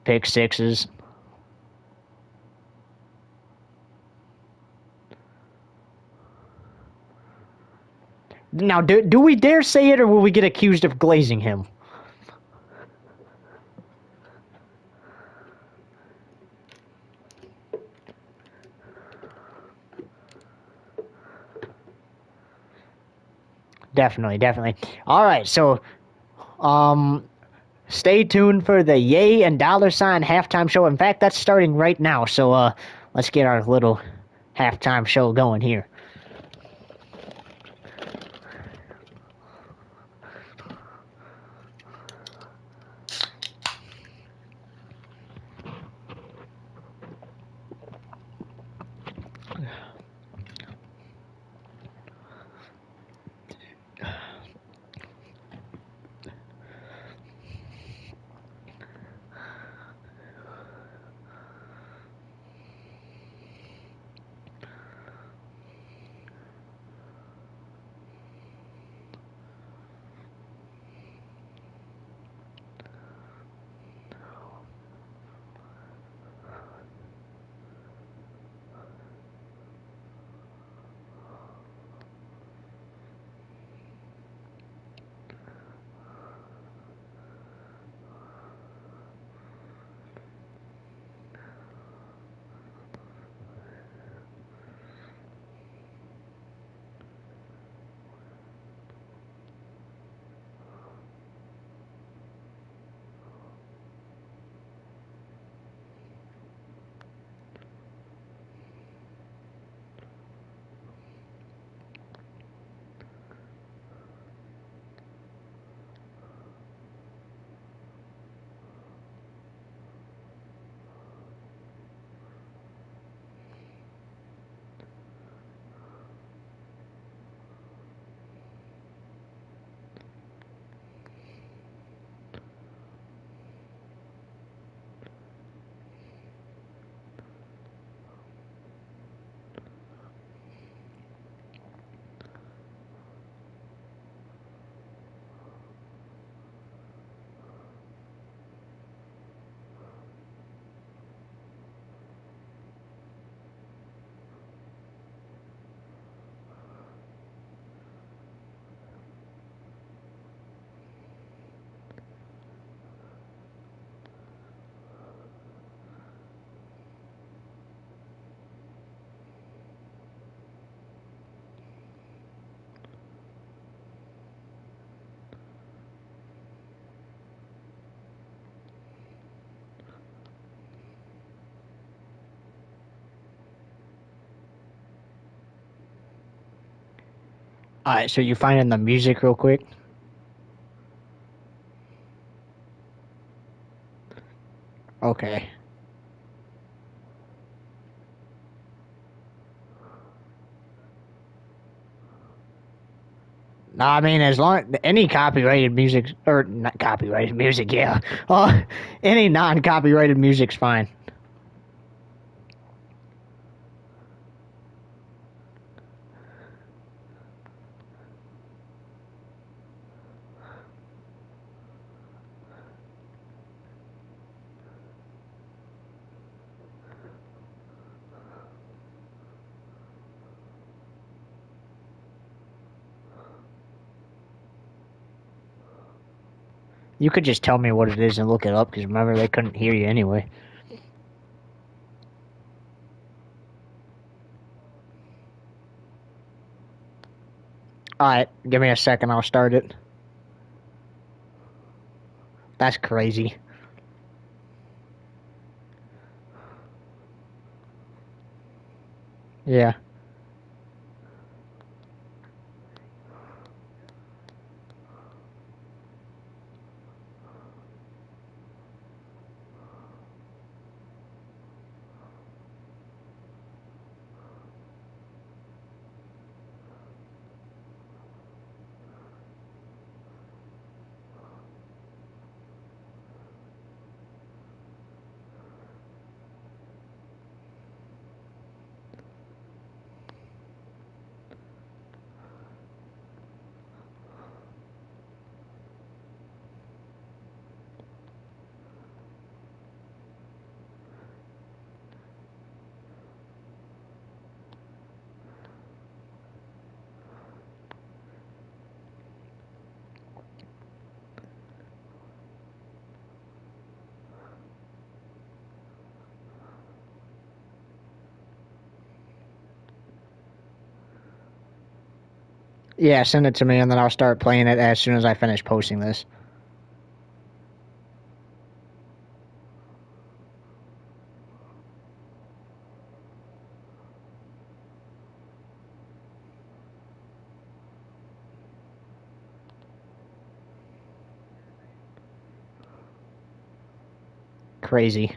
Pick sixes. Now, do we dare say it, or will we get accused of glazing him? Definitely, definitely. All right, so stay tuned for the Yay and Dollar Sign halftime show. In fact, that's starting right now. So let's get our little halftime show going here. All right, so you finding the music real quick? Okay. No, I mean, as long any copyrighted music or not copyrighted music, yeah. Any non-copyrighted music's fine. You could just tell me what it is and look it up, because remember, they couldn't hear you anyway. Alright, give me a second, I'll start it. That's crazy. Yeah. Yeah, send it to me, and then I'll start playing it as soon as I finish posting this. Crazy.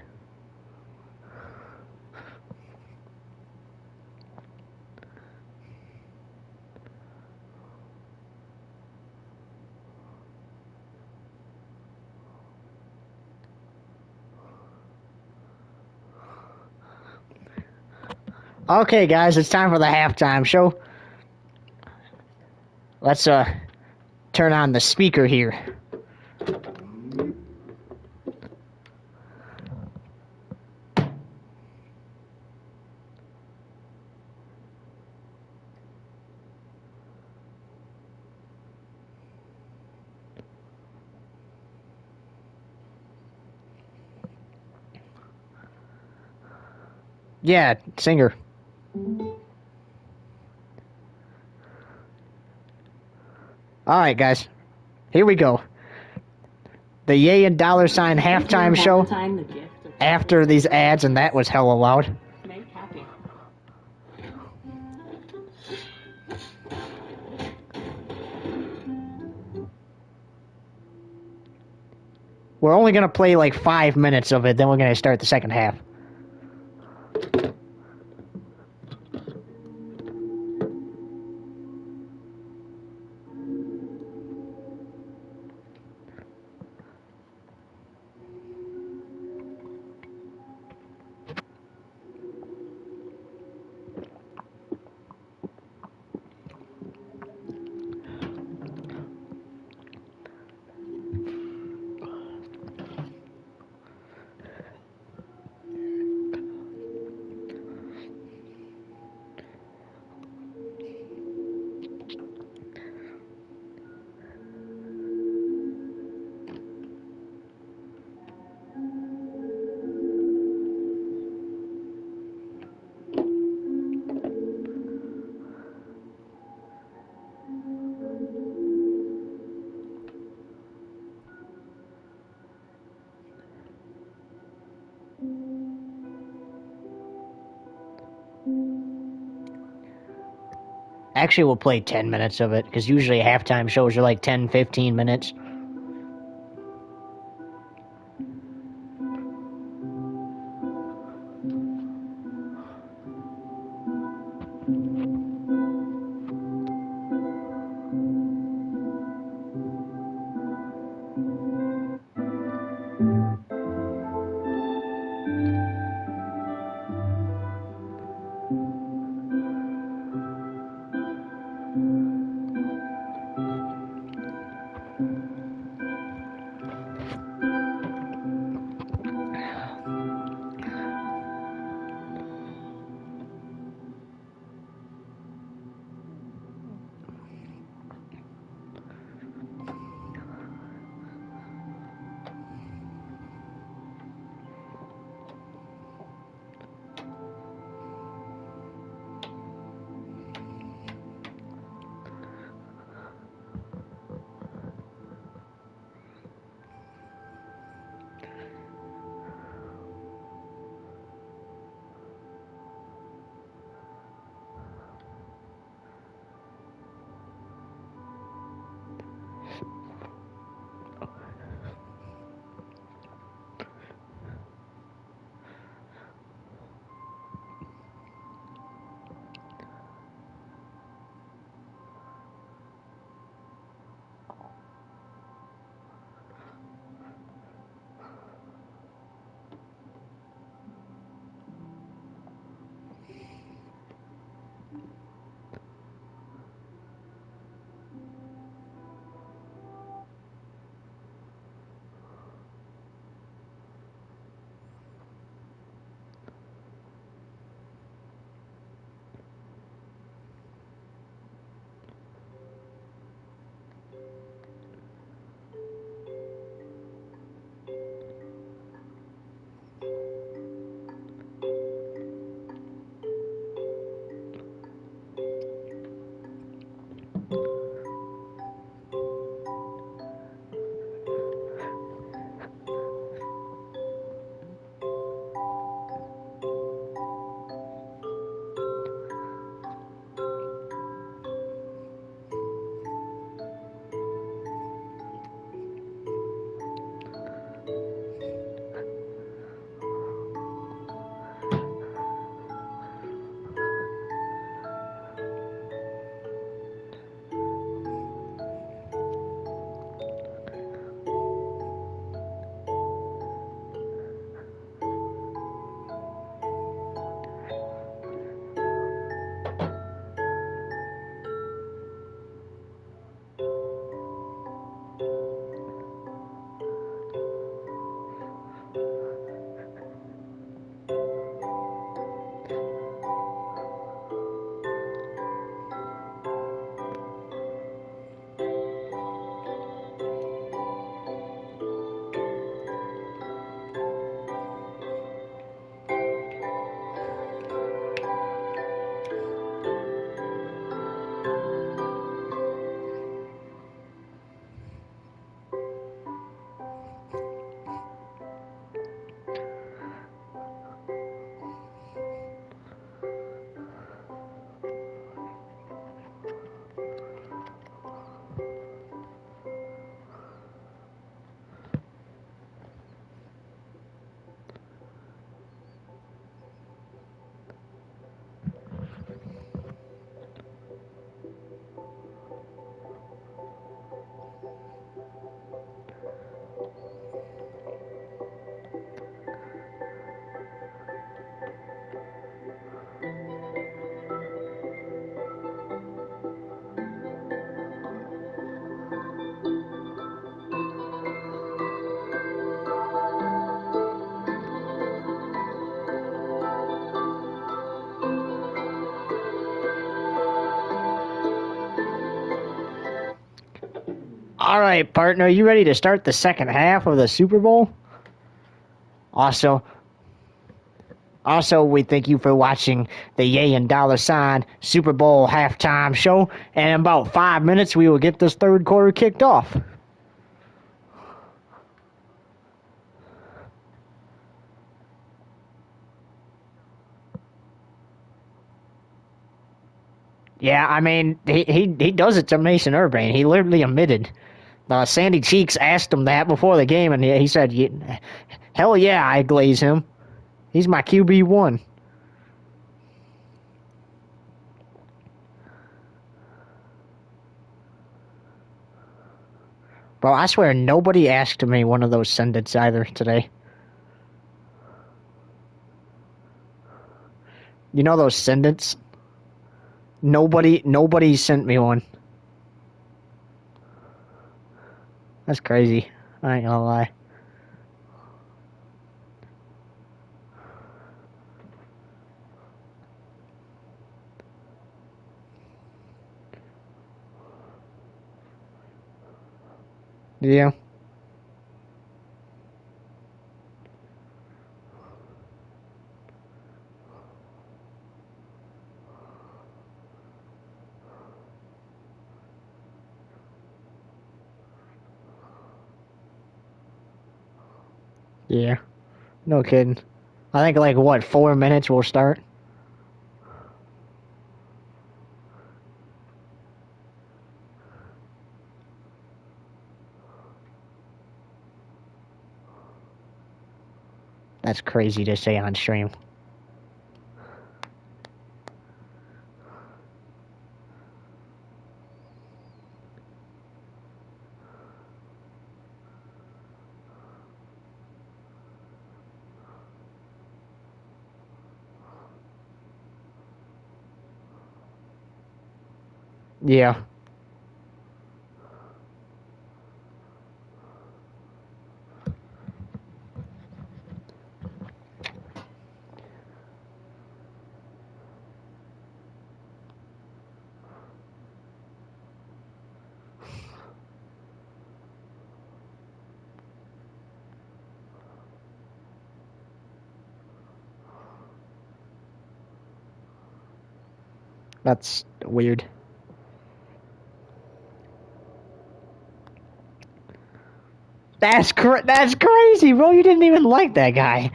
Okay, guys, it's time for the halftime show. Let's turn on the speaker here. Yeah, singer. All right, guys. Here we go. The Yay and Dollar Sign halftime show after these ads, and that was hella loud. We're only going to play like 5 minutes of it, then we're going to start the second half. Actually, we'll play 10 minutes of it, because usually halftime shows are like 10, 15 minutes. All right, partner, you ready to start the second half of the Super Bowl? Also, we thank you for watching the Yay and Dollar Sign Super Bowl halftime show. And in about 5 minutes, we will get this third quarter kicked off. Yeah, I mean, he does it to Mason Urbane. He literally admitted. Sandy Cheeks asked him that before the game, and he said, hell yeah, I glaze him. He's my QB1. Bro, I swear nobody asked me one of those send-its either today. You know those send-its? Nobody sent me one. That's crazy. I ain't gonna lie. Yeah. Yeah. No kidding. I think like, what, 4 minutes we'll start? That's crazy to say on stream. Yeah. That's weird. That's crazy, bro. You didn't even like that guy.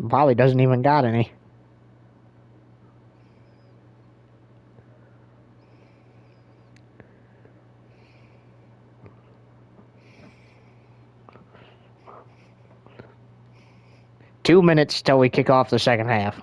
Probably doesn't even got any. Two minutes till we kick off the second half.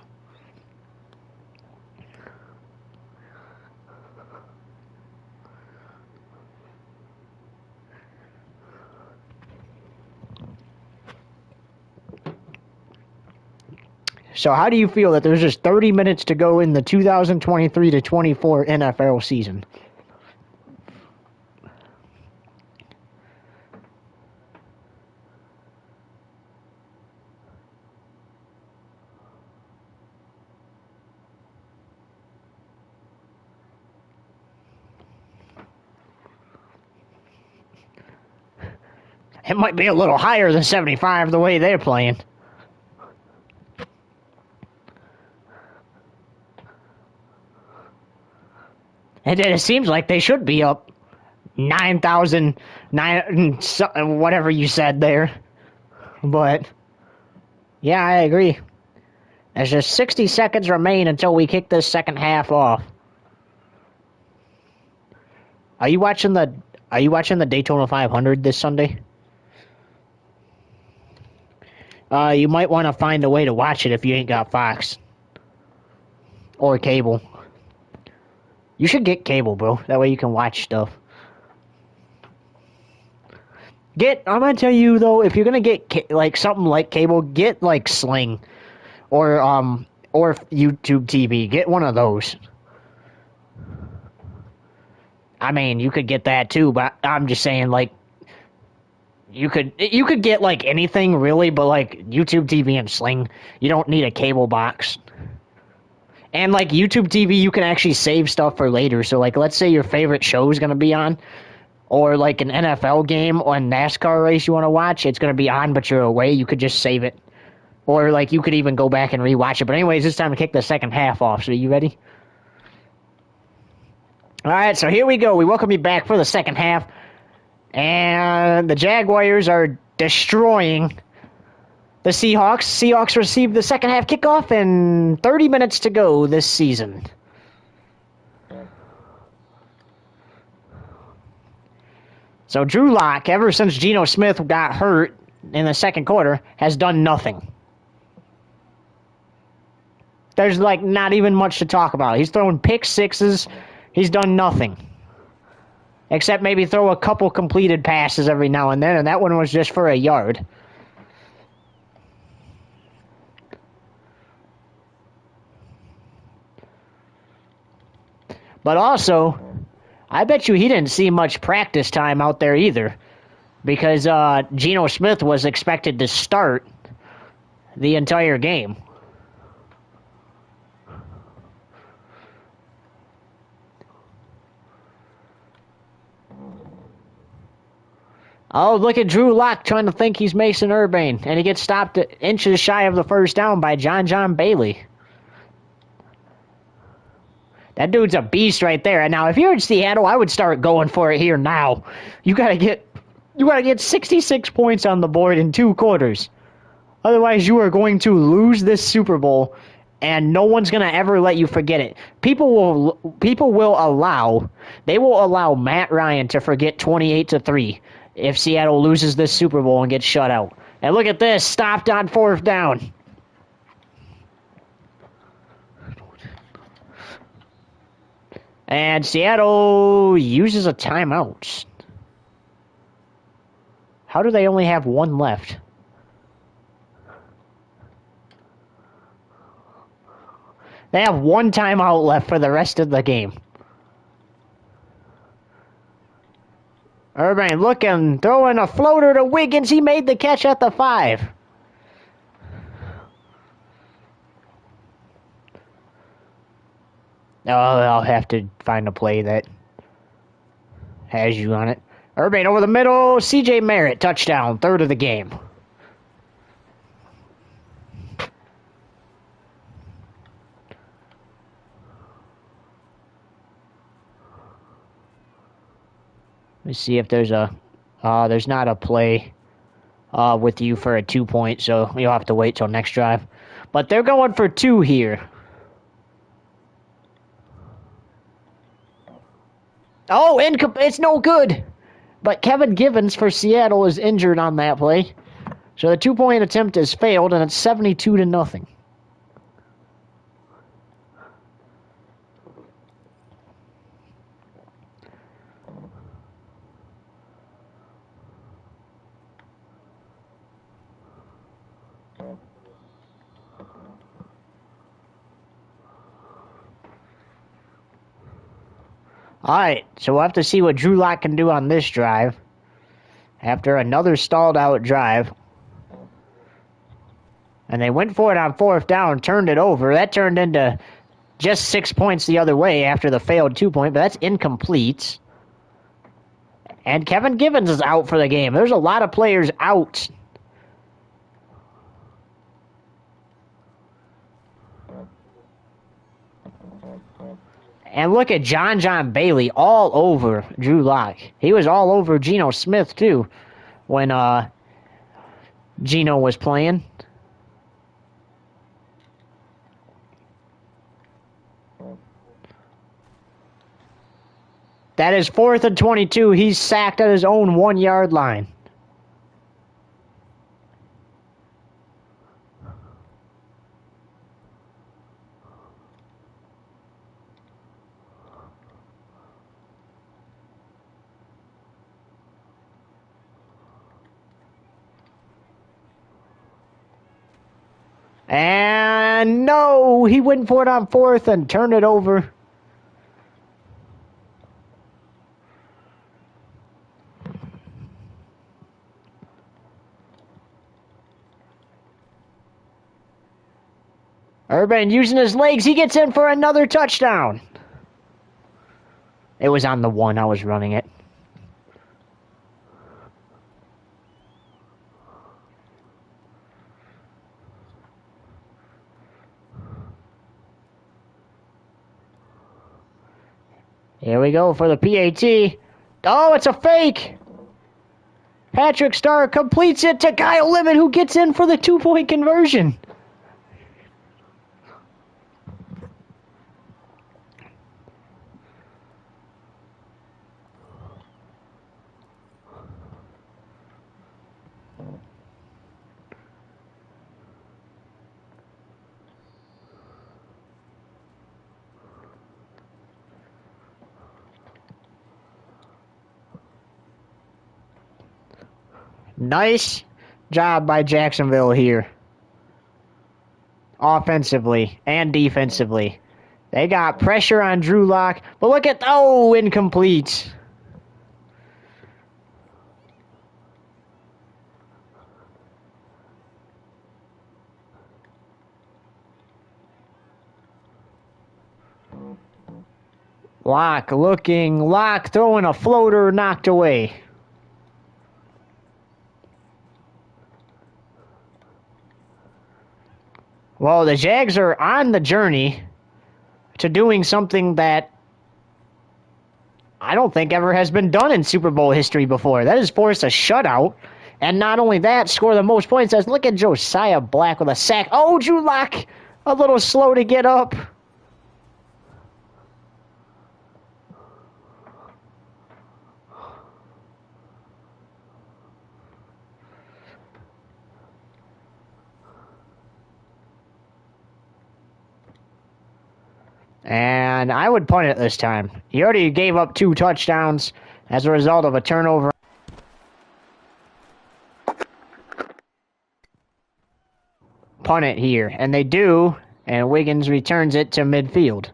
So how do you feel that there's just 30 minutes to go in the 2023 to 24 NFL season? It might be a little higher than 75 the way they're playing. And it seems like they should be up 9,000, whatever you said there. But, yeah, I agree. There's just 60 seconds remain until we kick this second half off. Are you watching the Daytona 500 this Sunday? You might want to find a way to watch it if you ain't got Fox. Or cable. You should get cable, bro. That way you can watch stuff. I'm gonna tell you, though, if you're gonna get, like, something like cable, get, like, Sling. Or YouTube TV. Get one of those. I mean, you could get that too, but I'm just saying, like, you could get like anything really, but like YouTube TV and Sling, you don't need a cable box. And like YouTube TV, you can actually save stuff for later. So like, let's say your favorite show is gonna be on, or like an NFL game or a NASCAR race you want to watch, it's gonna be on, but you're away. You could just save it, or like you could even go back and rewatch it. But anyways, it's time to kick the second half off. So are you ready? All right, so here we go. We welcome you back for the second half. And the Jaguars are destroying the Seahawks. Seahawks received the second half kickoff and 30 minutes to go this season. So Drew Lock, ever since Geno Smith got hurt in the second quarter, has done nothing. There's like not even much to talk about. He's throwing pick sixes. He's done nothing. Except maybe throw a couple completed passes every now and then, and that one was just for a yard. But also, I bet you he didn't see much practice time out there either, because Geno Smith was expected to start the entire game. Oh, look at Drew Lock trying to think he's Mason Urbane, and he gets stopped inches shy of the first down by John Bailey. That dude's a beast right there. And now, if you're in Seattle, I would start going for it here now. You gotta get 66 points on the board in 2 quarters. Otherwise, you are going to lose this Super Bowl, and no one's gonna ever let you forget it. People will allow Matt Ryan to forget 28-3 if Seattle loses this Super Bowl and gets shut out. And look at this, stopped on 4th down. And Seattle uses a timeout. How do they only have 1 left? They have 1 timeout left for the rest of the game. Urbane looking, throwing a floater to Wiggins. He made the catch at the 5. Oh, I'll have to find a play that has you on it. Urbane over the middle. C.J. Merritt, touchdown, 3rd of the game. Let's see if there's there's not a play with you for a 2-point, so you'll have to wait till next drive. But they're going for 2 here. Oh, it's no good. But Kevin Givens for Seattle is injured on that play. So the 2-point attempt has failed, and it's 72-0. Alright, so we'll have to see what Drew Lock can do on this drive. After another stalled out drive. And they went for it on 4th down, turned it over. That turned into just 6 points the other way after the failed 2-point, but that's incomplete. And Kevin Givens is out for the game. There's a lot of players out. And look at John Bailey all over Drew Lock. He was all over Geno Smith, too, when Geno was playing. That is 4th and 22. He's sacked at his own 1-yard line. And no, he went for it on 4th and turned it over. Urban using his legs. He gets in for another touchdown. It was on the 1. I was running it. Here we go for the PAT. Oh, it's a fake. Patrick Starr completes it to Kyle Limit, who gets in for the 2-point conversion. Nice job by Jacksonville here. Offensively and defensively. They got pressure on Drew Lock. But look at... Oh, incomplete. Lock looking. Lock throwing a floater, knocked away. Well, the Jags are on the journey to doing something that I don't think ever has been done in Super Bowl history before. That is force a shutout. And not only that, score the most points. Look at Josiah Black with a sack. Oh, Drew Lock, a little slow to get up. And I would punt it this time. He already gave up 2 touchdowns as a result of a turnover. Punt it here. And they do. And Wiggins returns it to midfield.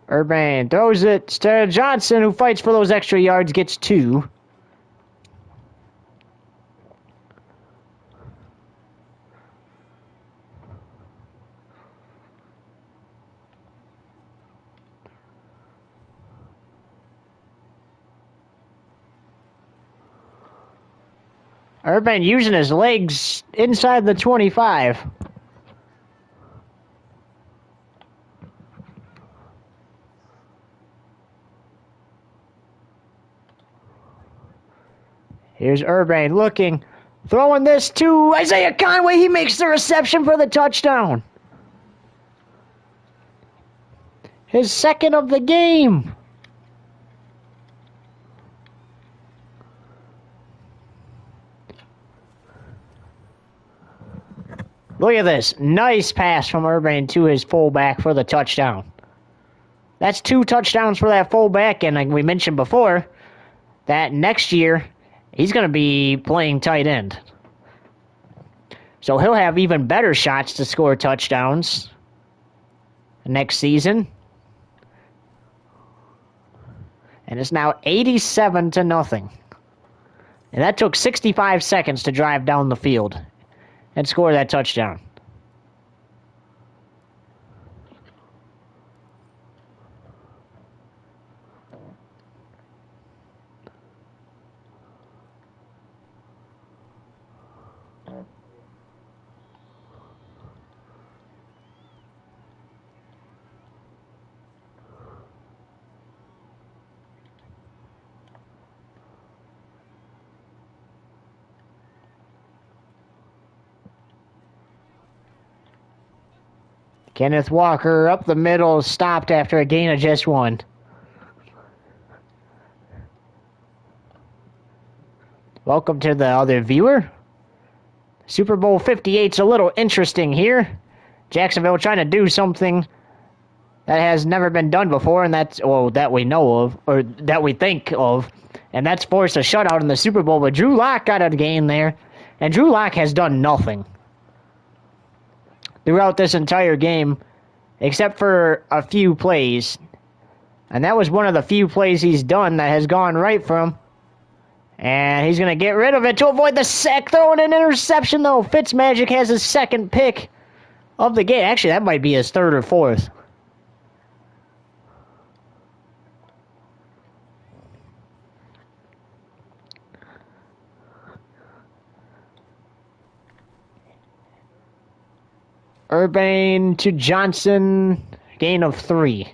Urban throws it to Johnson, who fights for those extra yards, gets 2. Urban using his legs inside the 25. Here's Urban looking, throwing this to Isaiah Conway. He makes the reception for the touchdown. His second of the game. Look at this. Nice pass from Urban to his fullback for the touchdown. That's 2 touchdowns for that fullback, and like we mentioned before, that next year he's going to be playing tight end. So he'll have even better shots to score touchdowns next season. And it's now 87-0. And that took 65 seconds to drive down the field and score that touchdown. Kenneth Walker up the middle, stopped after a gain of just 1. Welcome to the other viewer. Super Bowl 58's a little interesting here. Jacksonville trying to do something that has never been done before, and that's, well, that we know of, or that we think of, and that's force a shutout in the Super Bowl. But Drew Lock got a gain there, and Drew Lock has done nothing. throughout this entire game, except for a few plays. And that was one of the few plays he's done that has gone right for him. And he's going to get rid of it to avoid the sack, throwing an interception, though. Fitzmagic has his second pick of the game. Actually, that might be his third or fourth. Urbane to Johnson, gain of 3.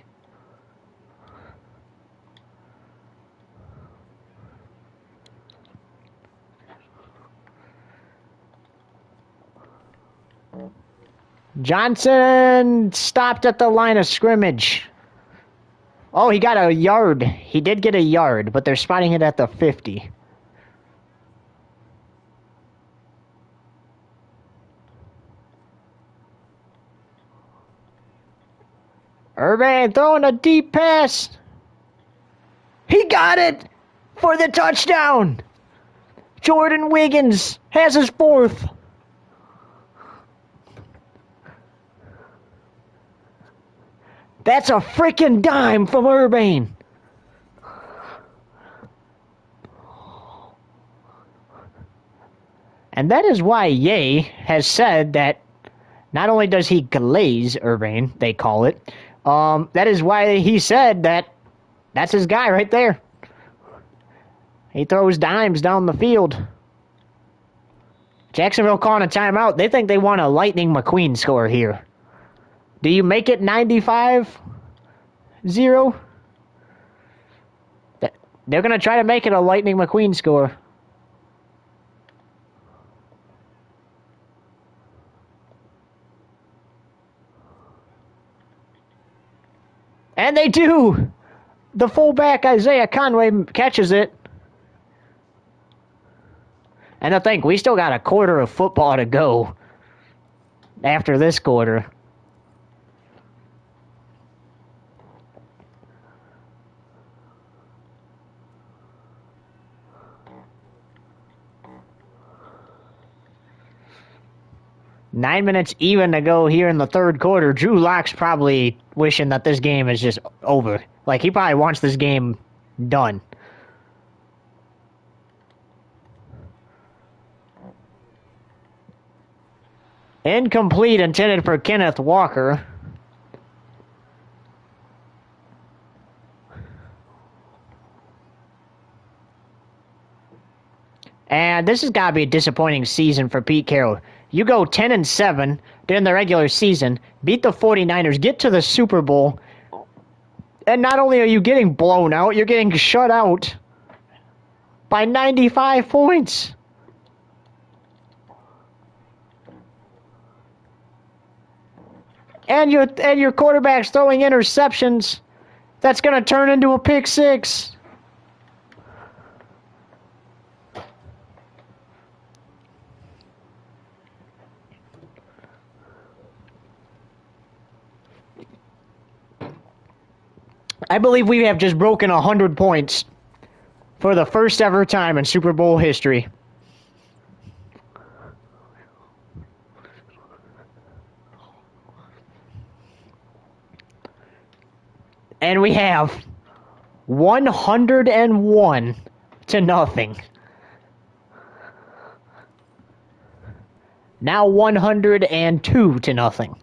Johnson stopped at the line of scrimmage. Oh, he got a yard. He did get a yard, but they're spotting it at the 50. Urbane throwing a deep pass. He got it for the touchdown. Jordan Wiggins has his 4th. That's a freaking dime from Urbane. And that is why Ye has said that not only does he glaze Urbane, they call it, that is why he said that that's his guy right there. He throws dimes down the field. Jacksonville calling a timeout. They think they want a Lightning McQueen score here. Do you make it 95-0? They're going to try to make it a Lightning McQueen score. And they do! The fullback, Isaiah Conway, catches it. And I think we still got a quarter of football to go after this quarter. Nine minutes even to go here in the third quarter. Drew Lock's probably wishing that this game is just over. Like, he probably wants this game done. Incomplete, intended for Kenneth Walker. And this has got to be a disappointing season for Pete Carroll. You go 10-7 during the regular season, beat the 49ers, get to the Super Bowl, and not only are you getting blown out, you're getting shut out by 95 points. And your quarterback's throwing interceptions. That's going to turn into a pick six. I believe we have just broken 100 points for the first ever time in Super Bowl history. And we have 101-0. Now 102-0.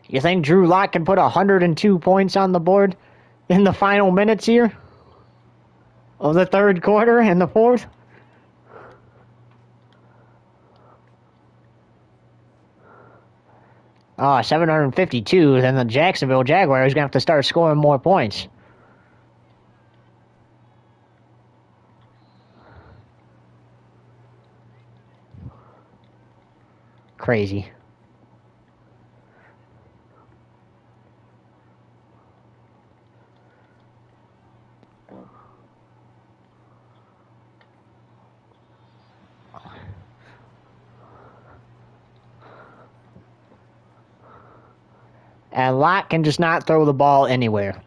You think Drew Lock can put 102 points on the board in the final minutes here of the third quarter and the fourth? Oh, 752. Then the Jacksonville Jaguars are going to have to start scoring more points. Crazy. And Lott can just not throw the ball anywhere.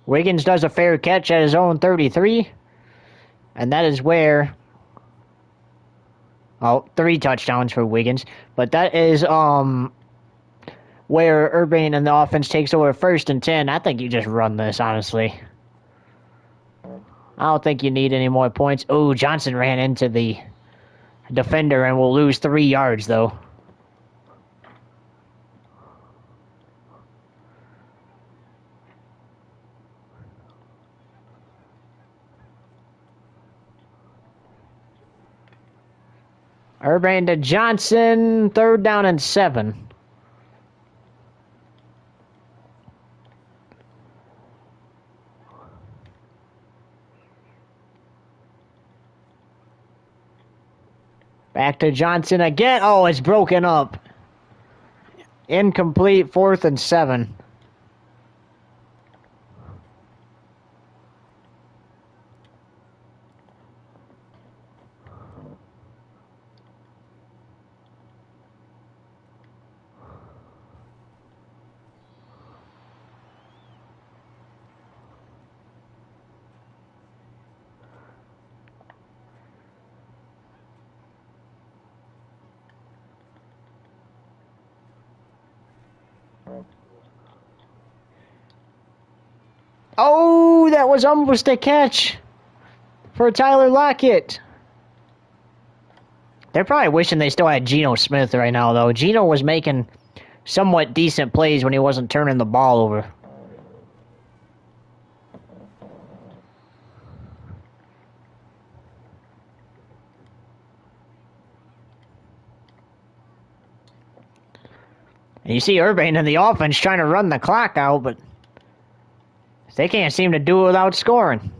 Wiggins does a fair catch at his own 33. And that is where... Oh, 3 touchdowns for Wiggins. But that is where Urbane and the offense takes over 1st and 10. I think you just run this, honestly. I don't think you need any more points. Oh, Johnson ran into the defender and will lose 3 yards, though. Urbane to Johnson, 3rd down and 7. Back to Johnson again. Oh, it's broken up. Incomplete, 4th and 7. Oh, that was almost a catch for Tyler Lockett. They're probably wishing they still had Geno Smith right now, though. Geno was making somewhat decent plays when he wasn't turning the ball over. And you see Urbane in the offense trying to run the clock out, but they can't seem to do it without scoring.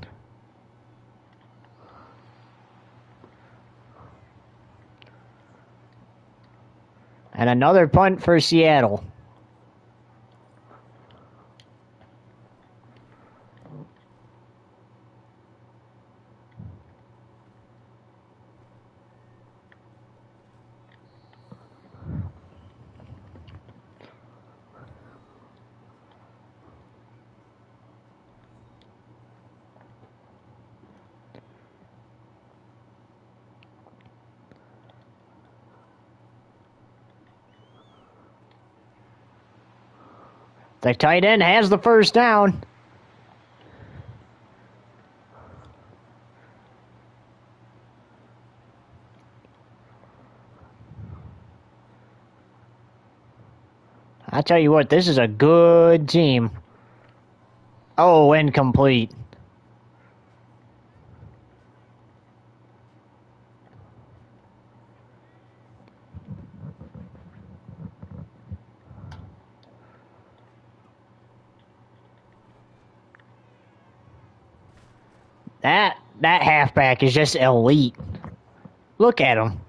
And another punt for Seattle. The tight end has the 1st down. I tell you what, this is a good team. Oh, incomplete. That halfback is just elite. Look at him.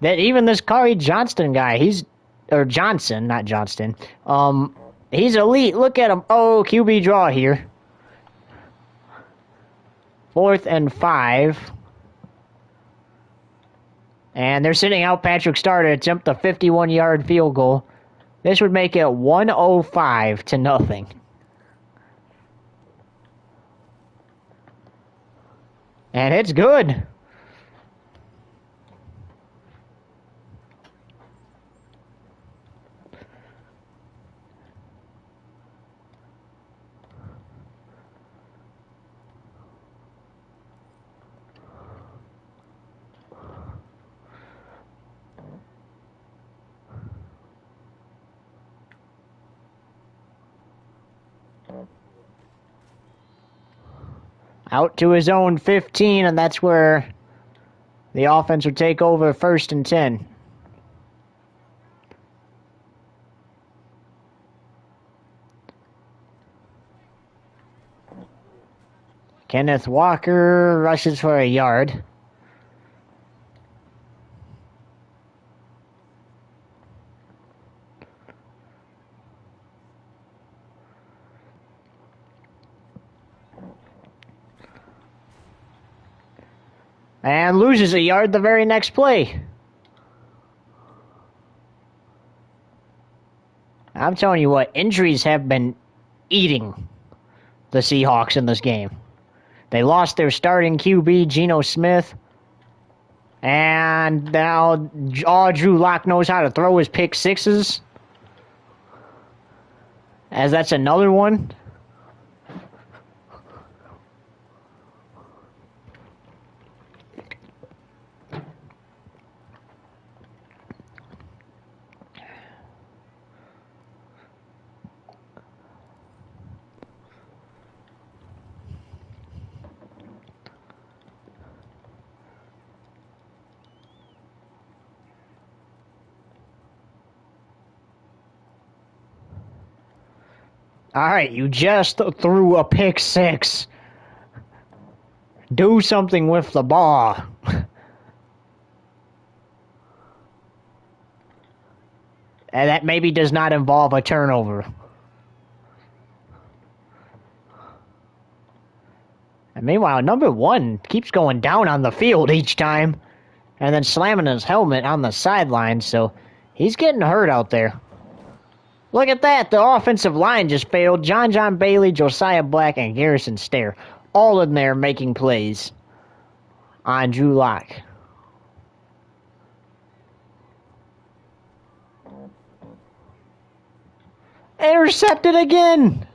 That even this Corey Johnston guy, Johnson, not Johnston. He's elite. Look at him. Oh, QB draw here. 4th and 5. And they're sitting out Patrick Starr to attempt a 51-yard field goal. This would make it 105-0. And it's good. Out to his own 15, and that's where the offense would take over 1st and 10. Kenneth Walker rushes for a yard. And loses a yard the very next play. I'm telling you what, injuries have been eating the Seahawks in this game. They lost their starting QB, Geno Smith. And now all Drew Lock knows how to throw his pick sixes. As that's another one. All right, you just threw a pick six. Do something with the ball. And that maybe does not involve a turnover. And meanwhile, number one keeps going down on the field each time and then slamming his helmet on the sideline, so he's getting hurt out there. Look at that. The offensive line just failed. John Bailey, Josiah Black, and Garrison Stair. All in there making plays on Drew Lock. Intercepted again.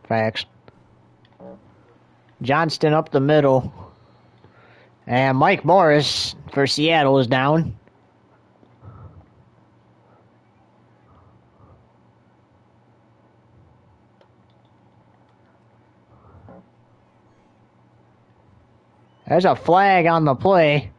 Facts. Johnston up the middle. And Mike Morris for Seattle is down. There's a flag on the play.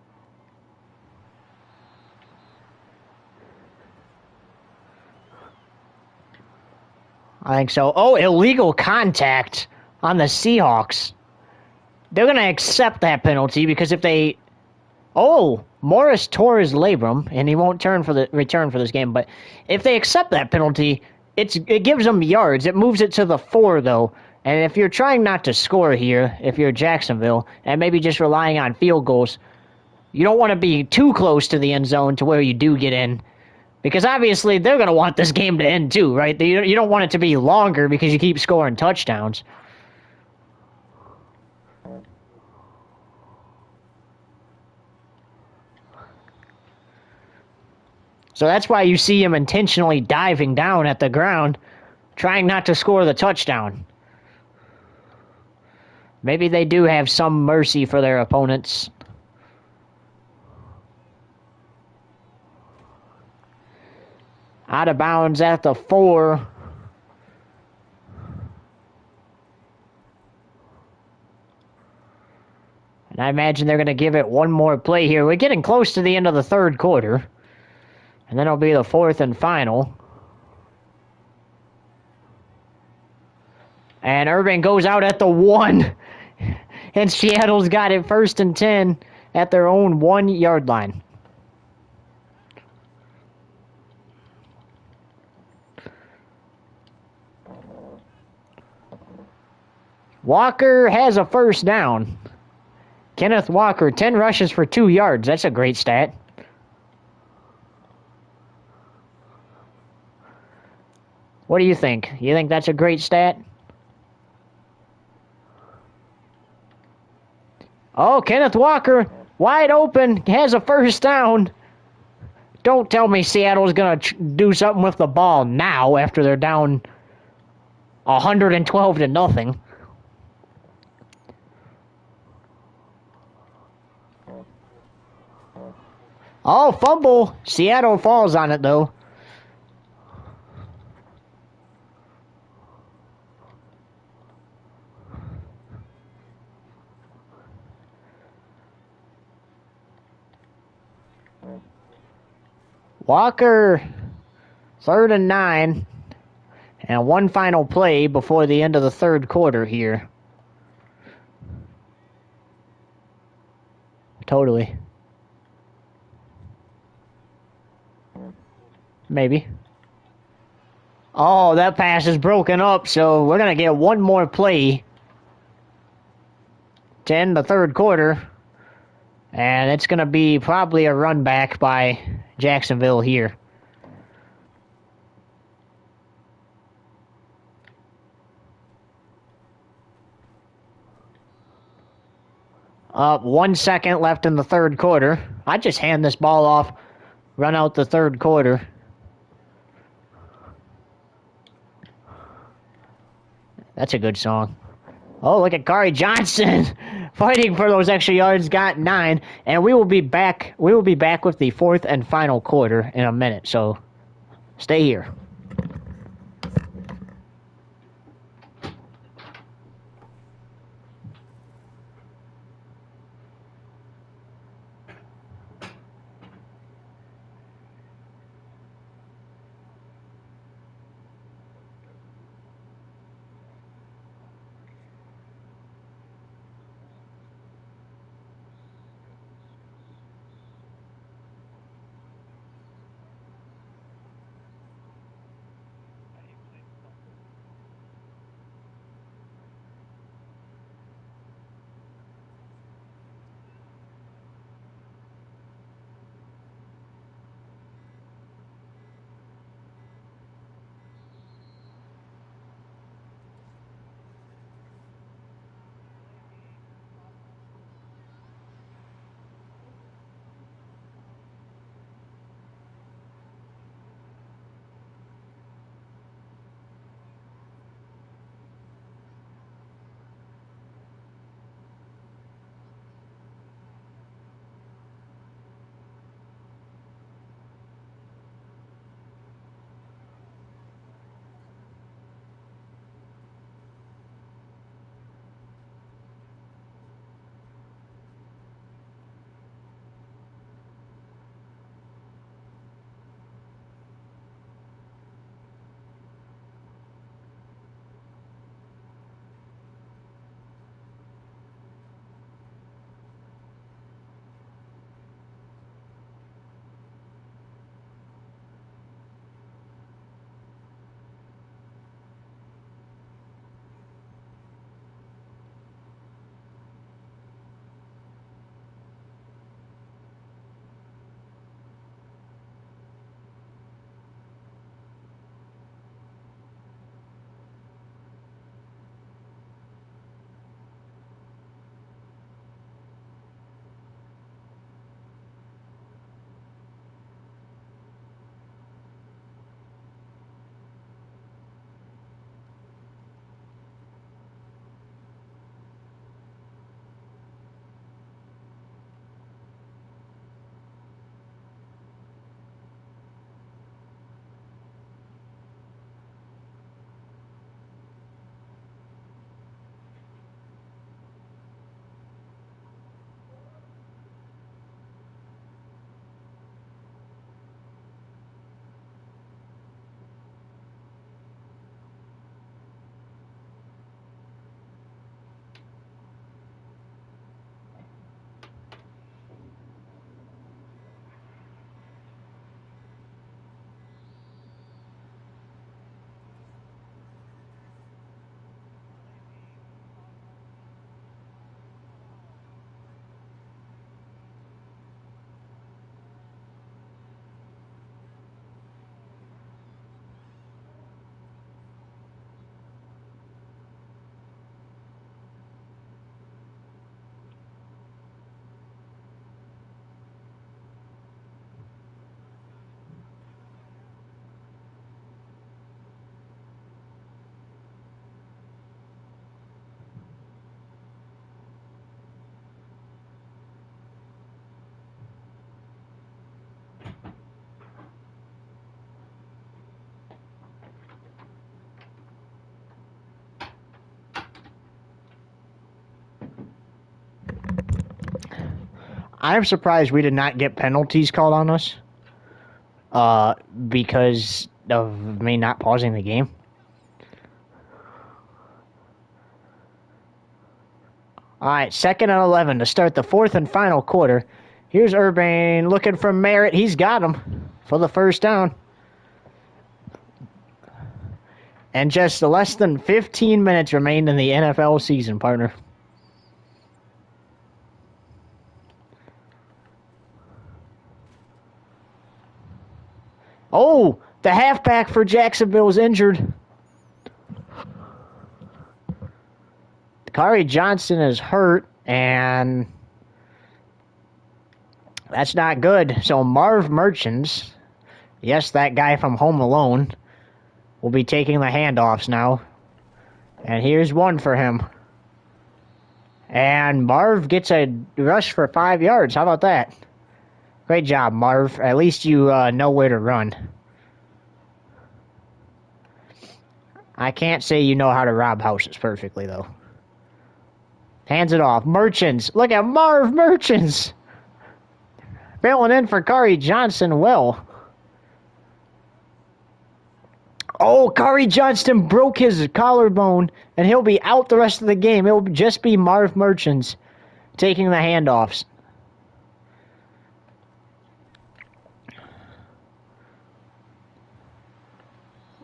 I think so. Oh, illegal contact on the Seahawks. They're going to accept that penalty because if they... Oh, Morris tore his labrum, and he won't return for this game. But if they accept that penalty, it gives them yards. It moves it to the 4, though. And if you're trying not to score here, if you're Jacksonville, and maybe just relying on field goals, you don't want to be too close to the end zone to where you do get in. Because obviously they're going to want this game to end too, right? You don't want it to be longer because you keep scoring touchdowns. So that's why you see him intentionally diving down at the ground, trying not to score the touchdown. Maybe they do have some mercy for their opponents. Out of bounds at the 4. And I imagine they're going to give it one more play here. We're getting close to the end of the third quarter. And then it'll be the 4th and final. And Urban goes out at the 1. And Seattle's got it 1st and 10 at their own 1-yard line. Walker has a first down. Kenneth Walker, 10 rushes for 2 yards. That's a great stat. What do you think? You think that's a great stat? Oh, Kenneth Walker, wide open, has a first down. Don't tell me Seattle's going to do something with the ball now after they're down 112-0. Oh, fumble. Seattle falls on it, though. Walker, 3rd and 9. And one final play before the end of the third quarter here. Totally. Maybe. Oh, that pass is broken up, so we're going to get one more play to end the third quarter. And it's going to be probably a run back by Jacksonville here. Up 1 second left in the third quarter. I just hand this ball off, run out the third quarter. That's a good song. Oh, look at Kari Johnson fighting for those extra yards. Got 9, and we will be back. We will be back with the fourth and final quarter in a minute. So, stay here. I'm surprised we did not get penalties called on us. Because of me not pausing the game. All right, 2nd and 11 to start the fourth and final quarter. Here's Urbane looking for Merritt. He's got him for the first down. And just less than 15 minutes remain in the NFL season, partner. Oh, the halfback for Jacksonville is injured. Kari Johnson is hurt, and that's not good. So Marv Merchants, yes, that guy from Home Alone, will be taking the handoffs now. And here's one for him. And Marv gets a rush for 5 yards. How about that? Great job, Marv. At least you know where to run. I can't say you know how to rob houses perfectly, though. Hands it off. Merchants. Look at Marv Merchants. Filling in for Kari Johnson well. Oh, Kari Johnston broke his collarbone, and he'll be out the rest of the game. It'll just be Marv Merchants taking the handoffs.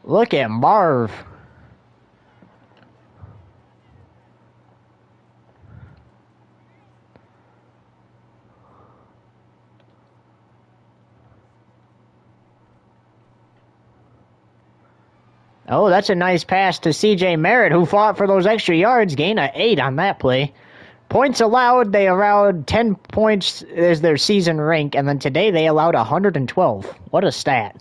Look at Marv. Oh, that's a nice pass to C.J. Merritt, who fought for those extra yards. Gain of 8 on that play. Points allowed, they allowed 10 points as their season rank, and then today they allowed 112. What a stat.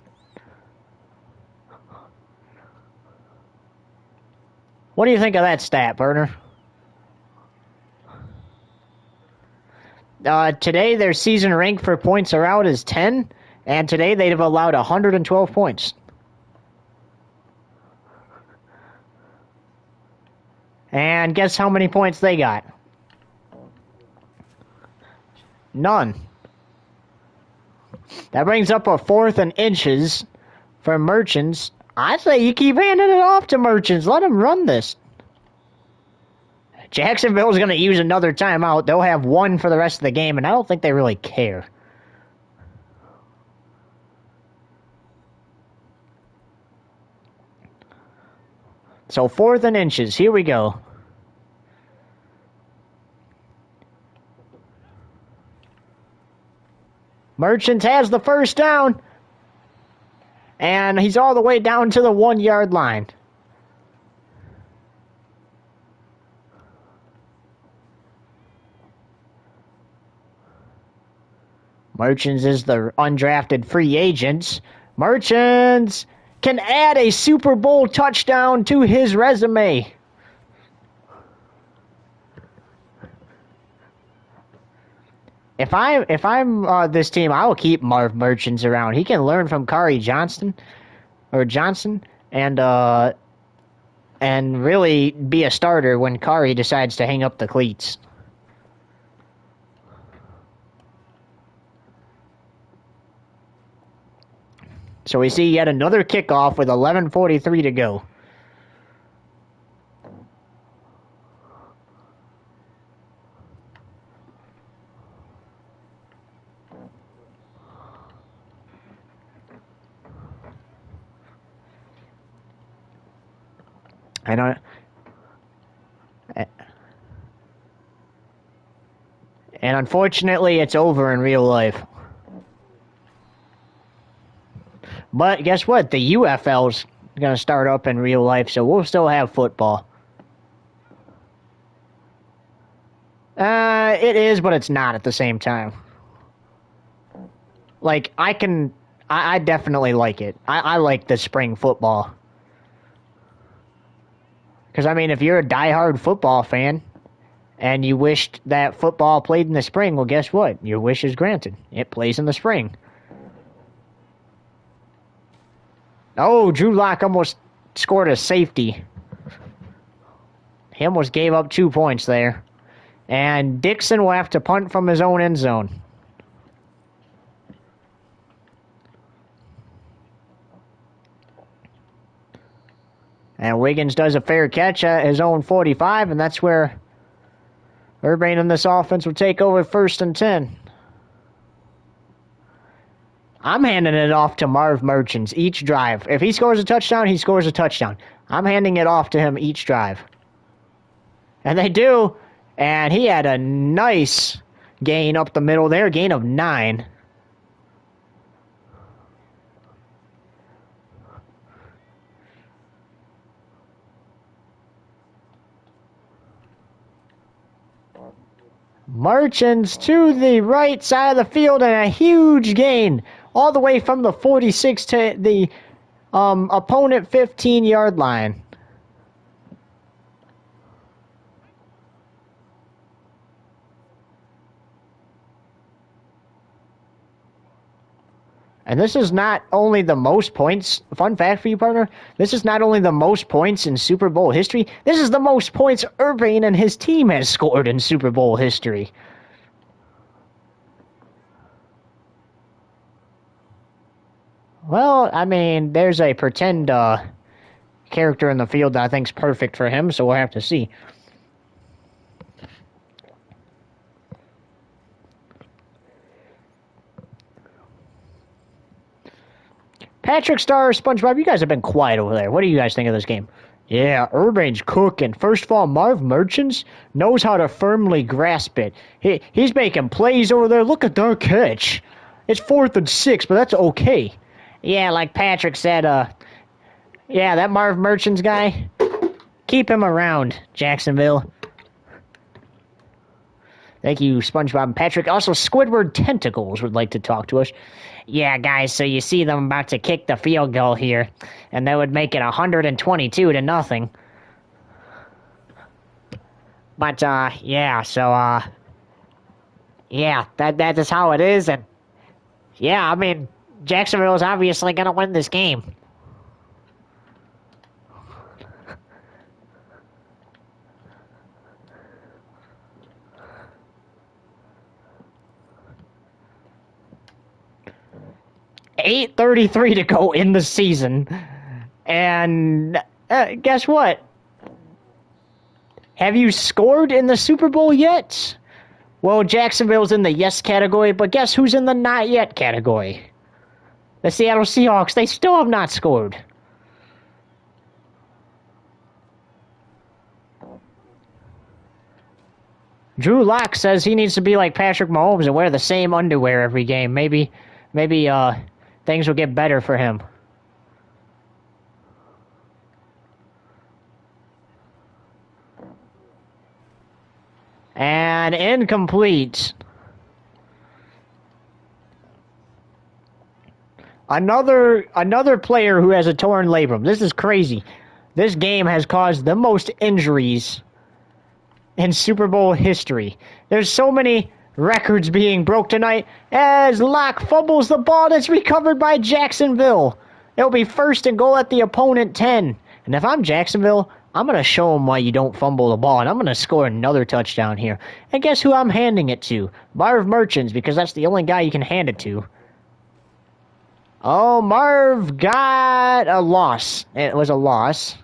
What do you think of that stat, partner? Today their season rank for points allowed is 10, and today they've allowed 112 points. And guess how many points they got? None. That brings up a 4th and inches for Merchants. I say you keep handing it off to Merchants. Let them run this. Jacksonville's going to use another timeout. They'll have one for the rest of the game, and I don't think they really care. So 4th and inches. Here we go. Merchants has the first down. And he's all the way down to the 1-yard line. Merchants is the undrafted free agents. Merchants can add a Super Bowl touchdown to his resume. If I'm this team, I will keep Marv Merchants around. He can learn from Kari Johnson, and really be a starter when Kari decides to hang up the cleats. So we see yet another kickoff with 11:43 to go. And unfortunately, it's over in real life. But guess what? The UFL's going to start up in real life, so we'll still have football. It is, but it's not at the same time. Like, I definitely like it. I like the spring football. Because, I mean, if you're a diehard football fan and you wished that football played in the spring, well, guess what? Your wish is granted. It plays in the spring. Oh, Drew Lock almost scored a safety. He almost gave up 2 points there. And Dixon will have to punt from his own end zone. And Wiggins does a fair catch at his own 45, and that's where Urban and this offense will take over 1st and 10. I'm handing it off to Marv Merchants each drive. If he scores a touchdown, he scores a touchdown. I'm handing it off to him each drive. And they do. And he had a nice gain up the middle there, gain of 9. Merchants to the right side of the field and a huge gain all the way from the 46 to the opponent 15-yard line. And this is not only the most points, fun fact for you, partner, this is not only the most points in Super Bowl history, this is the most points Urbane and his team has scored in Super Bowl history. Well, I mean, there's a pretend character in the field that I think's perfect for him, so we'll have to see. Patrick Star, SpongeBob, you guys have been quiet over there. What do you guys think of this game? Yeah, Urbane's cooking. First of all, Marv Merchants knows how to firmly grasp it. He's making plays over there. Look at that catch. It's 4th and 6, but that's okay. Yeah, like Patrick said, yeah, that Marv Merchants guy, keep him around, Jacksonville. Thank you, SpongeBob and Patrick. Also, Squidward Tentacles would like to talk to us. Yeah, guys, so you see them about to kick the field goal here, and that would make it 122 to nothing. But, yeah, so, yeah, that is how it is, and, yeah, I mean, Jacksonville is obviously going to win this game. $8:33 to go in the season. And guess what? Have you scored in the Super Bowl yet? Well, Jacksonville's in the yes category, but guess who's in the not yet category? The Seattle Seahawks. They still have not scored. Drew Lock says he needs to be like Patrick Mahomes and wear the same underwear every game. Maybe things will get better for him. And incomplete. Another player who has a torn labrum. This is crazy. This game has caused the most injuries in Super Bowl history. There's so many records being broke tonight as Locke fumbles the ball that's recovered by Jacksonville. It'll be 1st and goal at the opponent 10. And if I'm Jacksonville, I'm going to show them why you don't fumble the ball, and I'm going to score another touchdown here. And guess who I'm handing it to? Marv Merchants, because that's the only guy you can hand it to. Oh, Marv got a loss. It was a loss.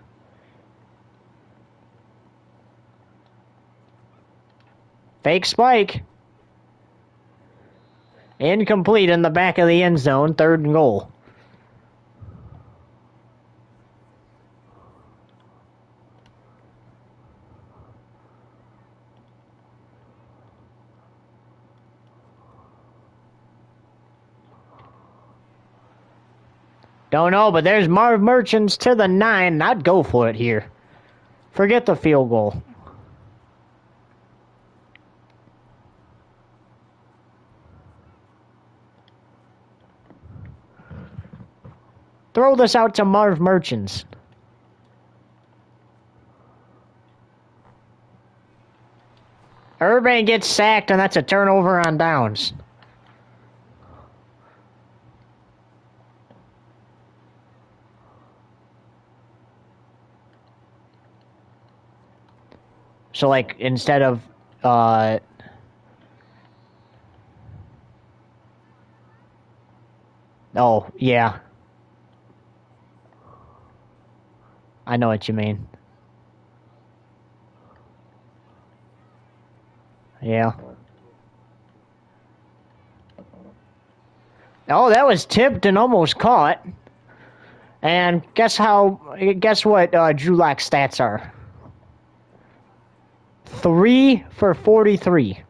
Fake spike. Incomplete in the back of the end zone. 3rd and goal. Don't know, but there's Marv Merchants to the 9. I'd go for it here. Forget the field goal. Throw this out to Marv Merchants. Urban gets sacked, and that's a turnover on downs. So, like, instead of, oh, yeah. I know what you mean. Yeah. Oh, that was tipped and almost caught. And guess what Drew Lock's stats are? 3 for 43.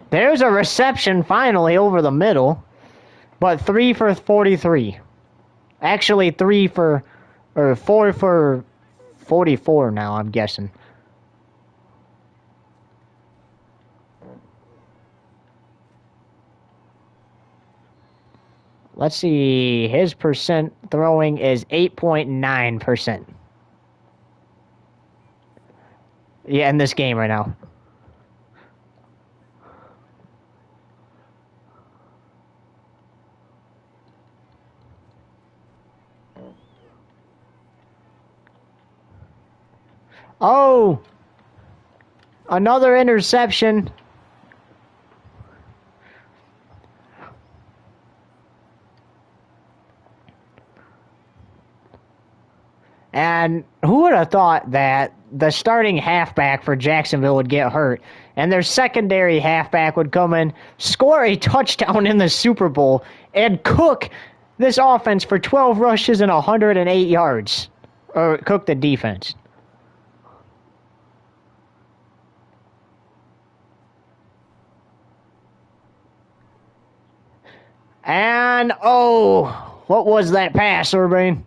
There's a reception finally over the middle, but 3 for 43. Actually, 4 for 44 now, I'm guessing. Let's see, his percent throwing is 8.9%. Yeah, in this game right now. Oh! Another interception. And who would have thought that the starting halfback for Jacksonville would get hurt, and their secondary halfback would come in, score a touchdown in the Super Bowl, and cook this offense for 12 rushes and 108 yards. Or cook the defense. And, oh, what was that pass, Urbane?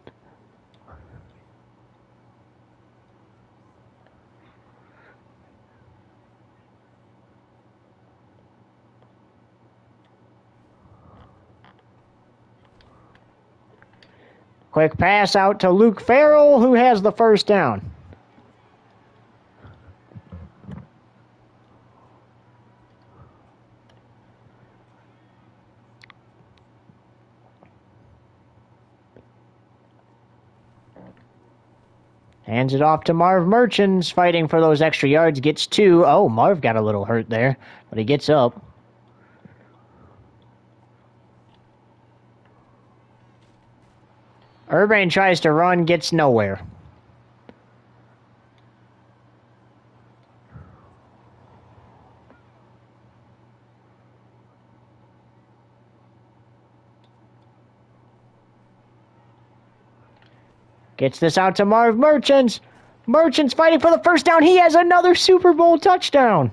Quick pass out to Luke Farrell, who has the first down. Hands it off to Marv Merchants, fighting for those extra yards, gets 2. Oh, Marv got a little hurt there, but he gets up. Urbane tries to run, gets nowhere. Gets this out to Marv Merchants. Merchants fighting for the first down. He has another Super Bowl touchdown.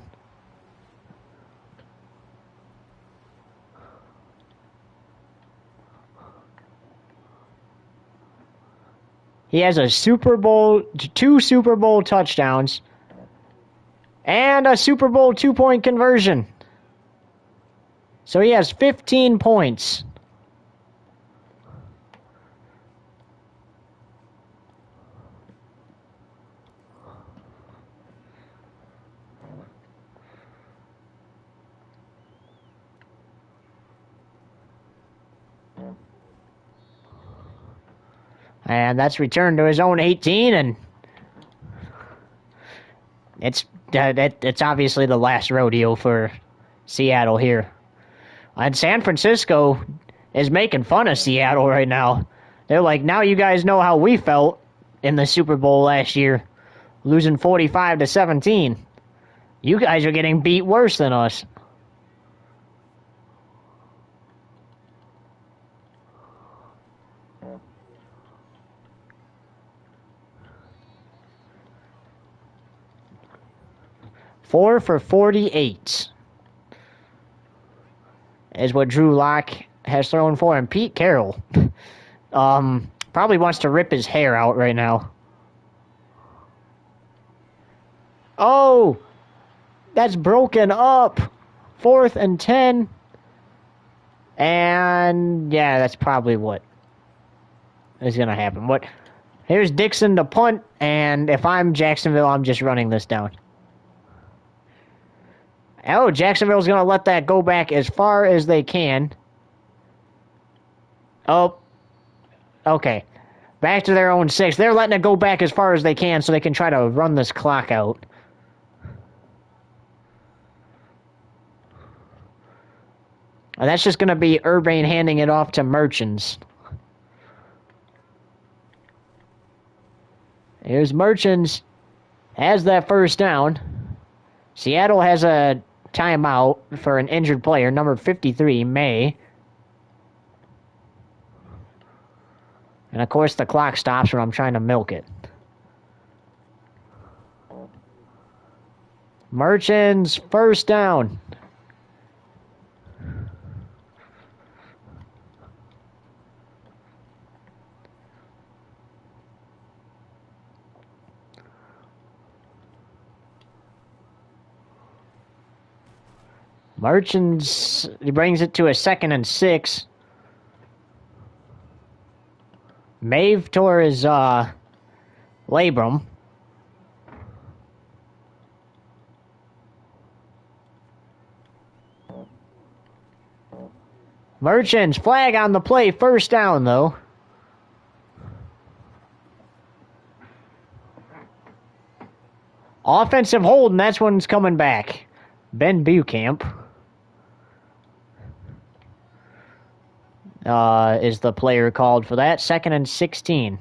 He has a Super Bowl, 2 Super Bowl touchdowns, and a Super Bowl 2-point conversion. So he has 15 points. And that's returned to his own 18, and it's obviously the last rodeo for Seattle here. And San Francisco is making fun of Seattle right now. They're like, now you guys know how we felt in the Super Bowl last year, losing 45-17. You guys are getting beat worse than us. Four for 48 is what Drew Lock has thrown for him. Pete Carroll probably wants to rip his hair out right now. Oh, that's broken up. 4th and 10. And yeah, that's probably what is going to happen. But here's Dixon to punt, and if I'm Jacksonville, I'm just running this down. Oh, Jacksonville's going to let that go back as far as they can. Oh, okay. Back to their own 6. They're letting it go back as far as they can so they can try to run this clock out. And that's just going to be Urbane handing it off to Merchants. Here's Merchants. Has that first down. Seattle has a timeout for an injured player, number 53, May. And, of course, the clock stops when I'm trying to milk it. Merchants, first down. Merchants, he brings it to a 2nd and 6. Mave tore his labrum. Merchants, flag on the play, first down though. Offensive hold, and that's when it's coming back. Ben Bucamp is the player called for that. 2nd and 16.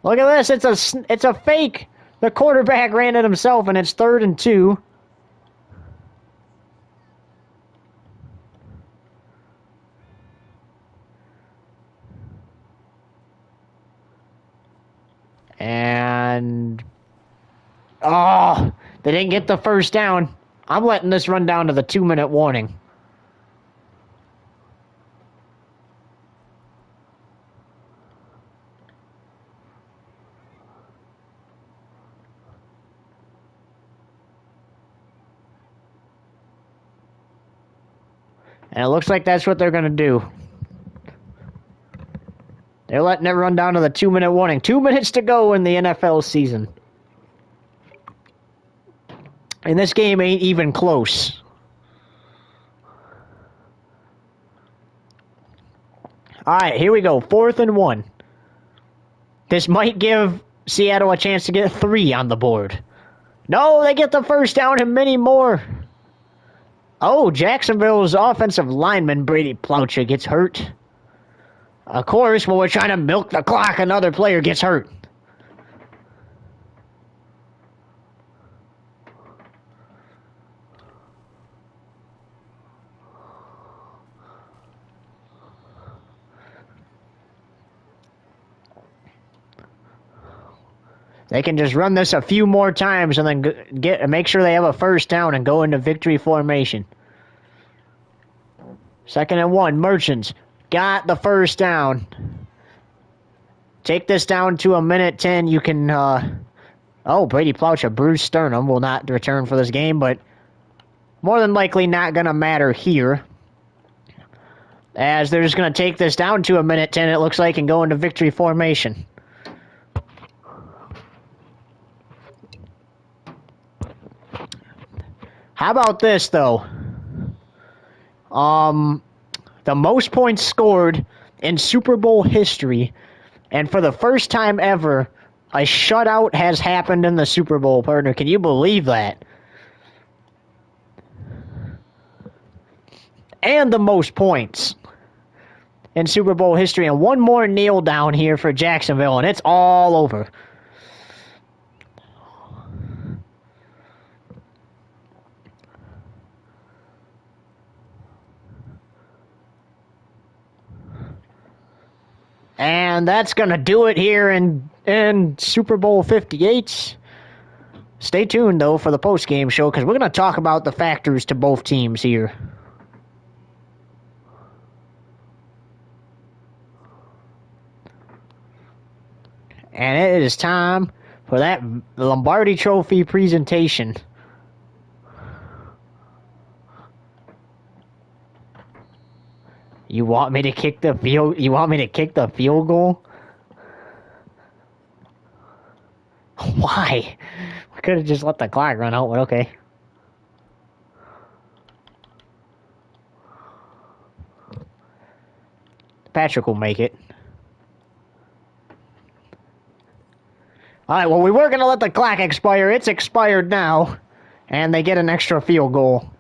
Look at this. It's a fake. The quarterback ran it himself, and it's 3rd and 2. And they didn't get the first down. I'm letting this run down to the 2-minute warning. And it looks like that's what they're going to do. They're letting it run down to the 2-minute warning. 2 minutes to go in the NFL season. And this game ain't even close. All right, here we go. 4th and 1. This might give Seattle a chance to get 3 on the board. No, they get the first down and many more. Oh, Jacksonville's offensive lineman, Brady Ploucher, gets hurt. Of course, when we're trying to milk the clock, another player gets hurt. They can just run this a few more times and then make sure they have a first down and go into victory formation. 2nd and 1, Merchants got the first down. Take this down to a minute 10. You can, Brady Ploucher, bruised sternum, will not return for this game, but more than likely not going to matter here. As they're just going to take this down to a minute 10, it looks like, and go into victory formation. How about this, though? The most points scored in Super Bowl history, and for the first time ever, a shutout has happened in the Super Bowl, partner. Can you believe that? And the most points in Super Bowl history, and one more kneel down here for Jacksonville, and it's all over. And that's going to do it here in Super Bowl 58. Stay tuned, though, for the post-game show, because we're going to talk about the factors to both teams here. And it is time for that Lombardi Trophy presentation. You want me to kick the field goal? Why? We could have just let the clock run out, but okay. Patrick will make it. Alright, well, we were going to let the clock expire. It's expired now. And they get an extra field goal.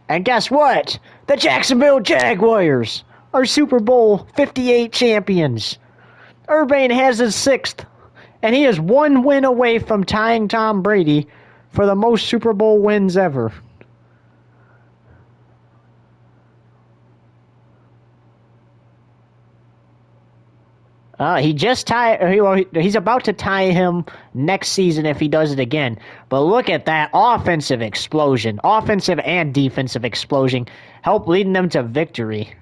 And guess what? The Jacksonville Jaguars are Super Bowl 58 champions. Urbane has his 6th, and he is 1 win away from tying Tom Brady for the most Super Bowl wins ever. He just he's about to tie him next season if he does it again. But look at that offensive explosion, offensive and defensive explosion, help leading them to victory.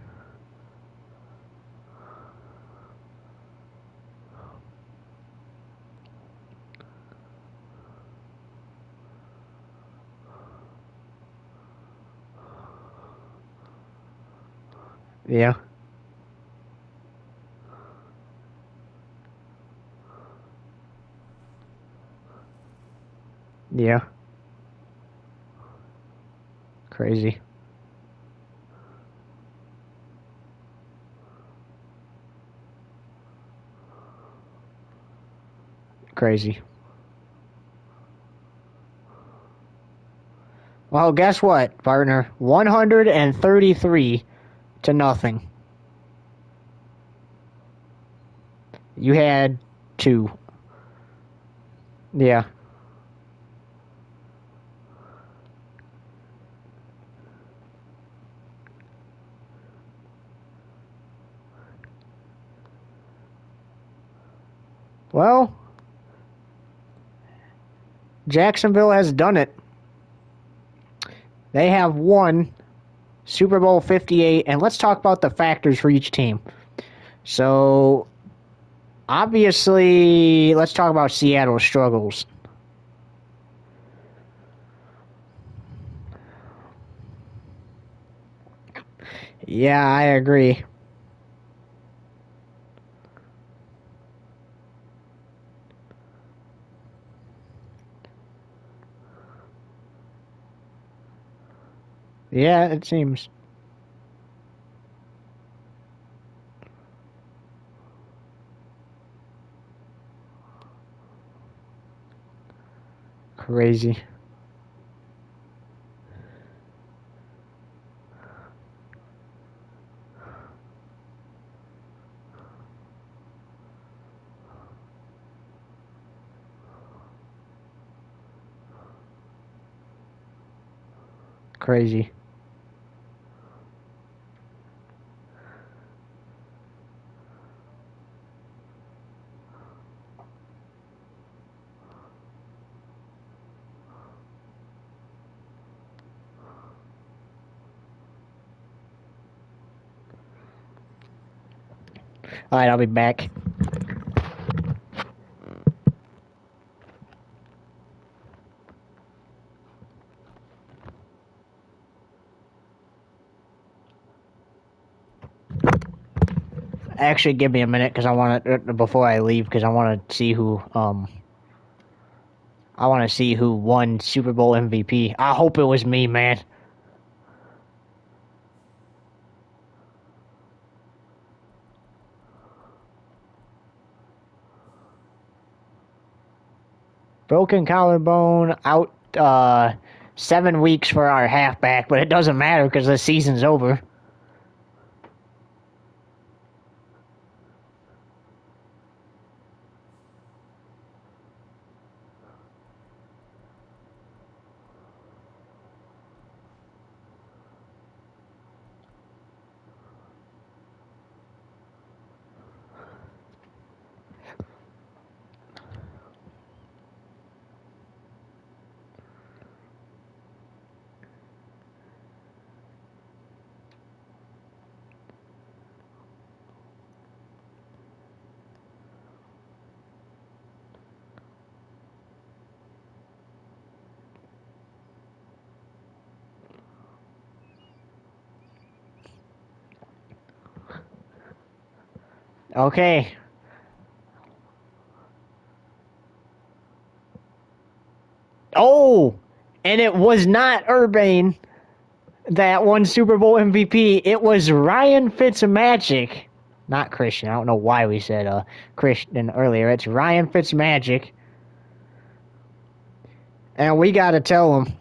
Yeah. Yeah. Crazy. Crazy. Well, guess what, partner? 133 to nothing. You had 2. Yeah. Well, Jacksonville has done it. They have won Super Bowl 58, and let's talk about the factors for each team. So, obviously, let's talk about Seattle's struggles. Yeah, I agree. Yeah, it seems. Crazy. Crazy. All right, I'll be back. Actually, give me a minute because I want to before I leave because I want to see who won Super Bowl MVP. I hope it was me, man. Broken collarbone, out 7 weeks for our halfback, but it doesn't matter because the season's over. Okay. Oh, and it was not Urbane that won Super Bowl MVP. It was Ryan Fitzmagic. Not Christian. I don't know why we said Christian earlier. It's Ryan Fitzmagic. And we got to tell him.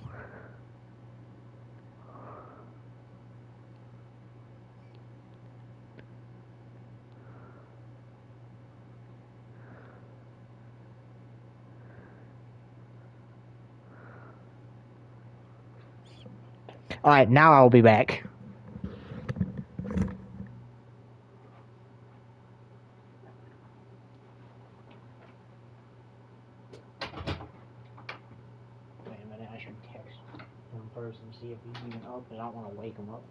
All right, now I'll be back. Wait a minute, I should text him first and see if he's even up, because I don't want to wake him up.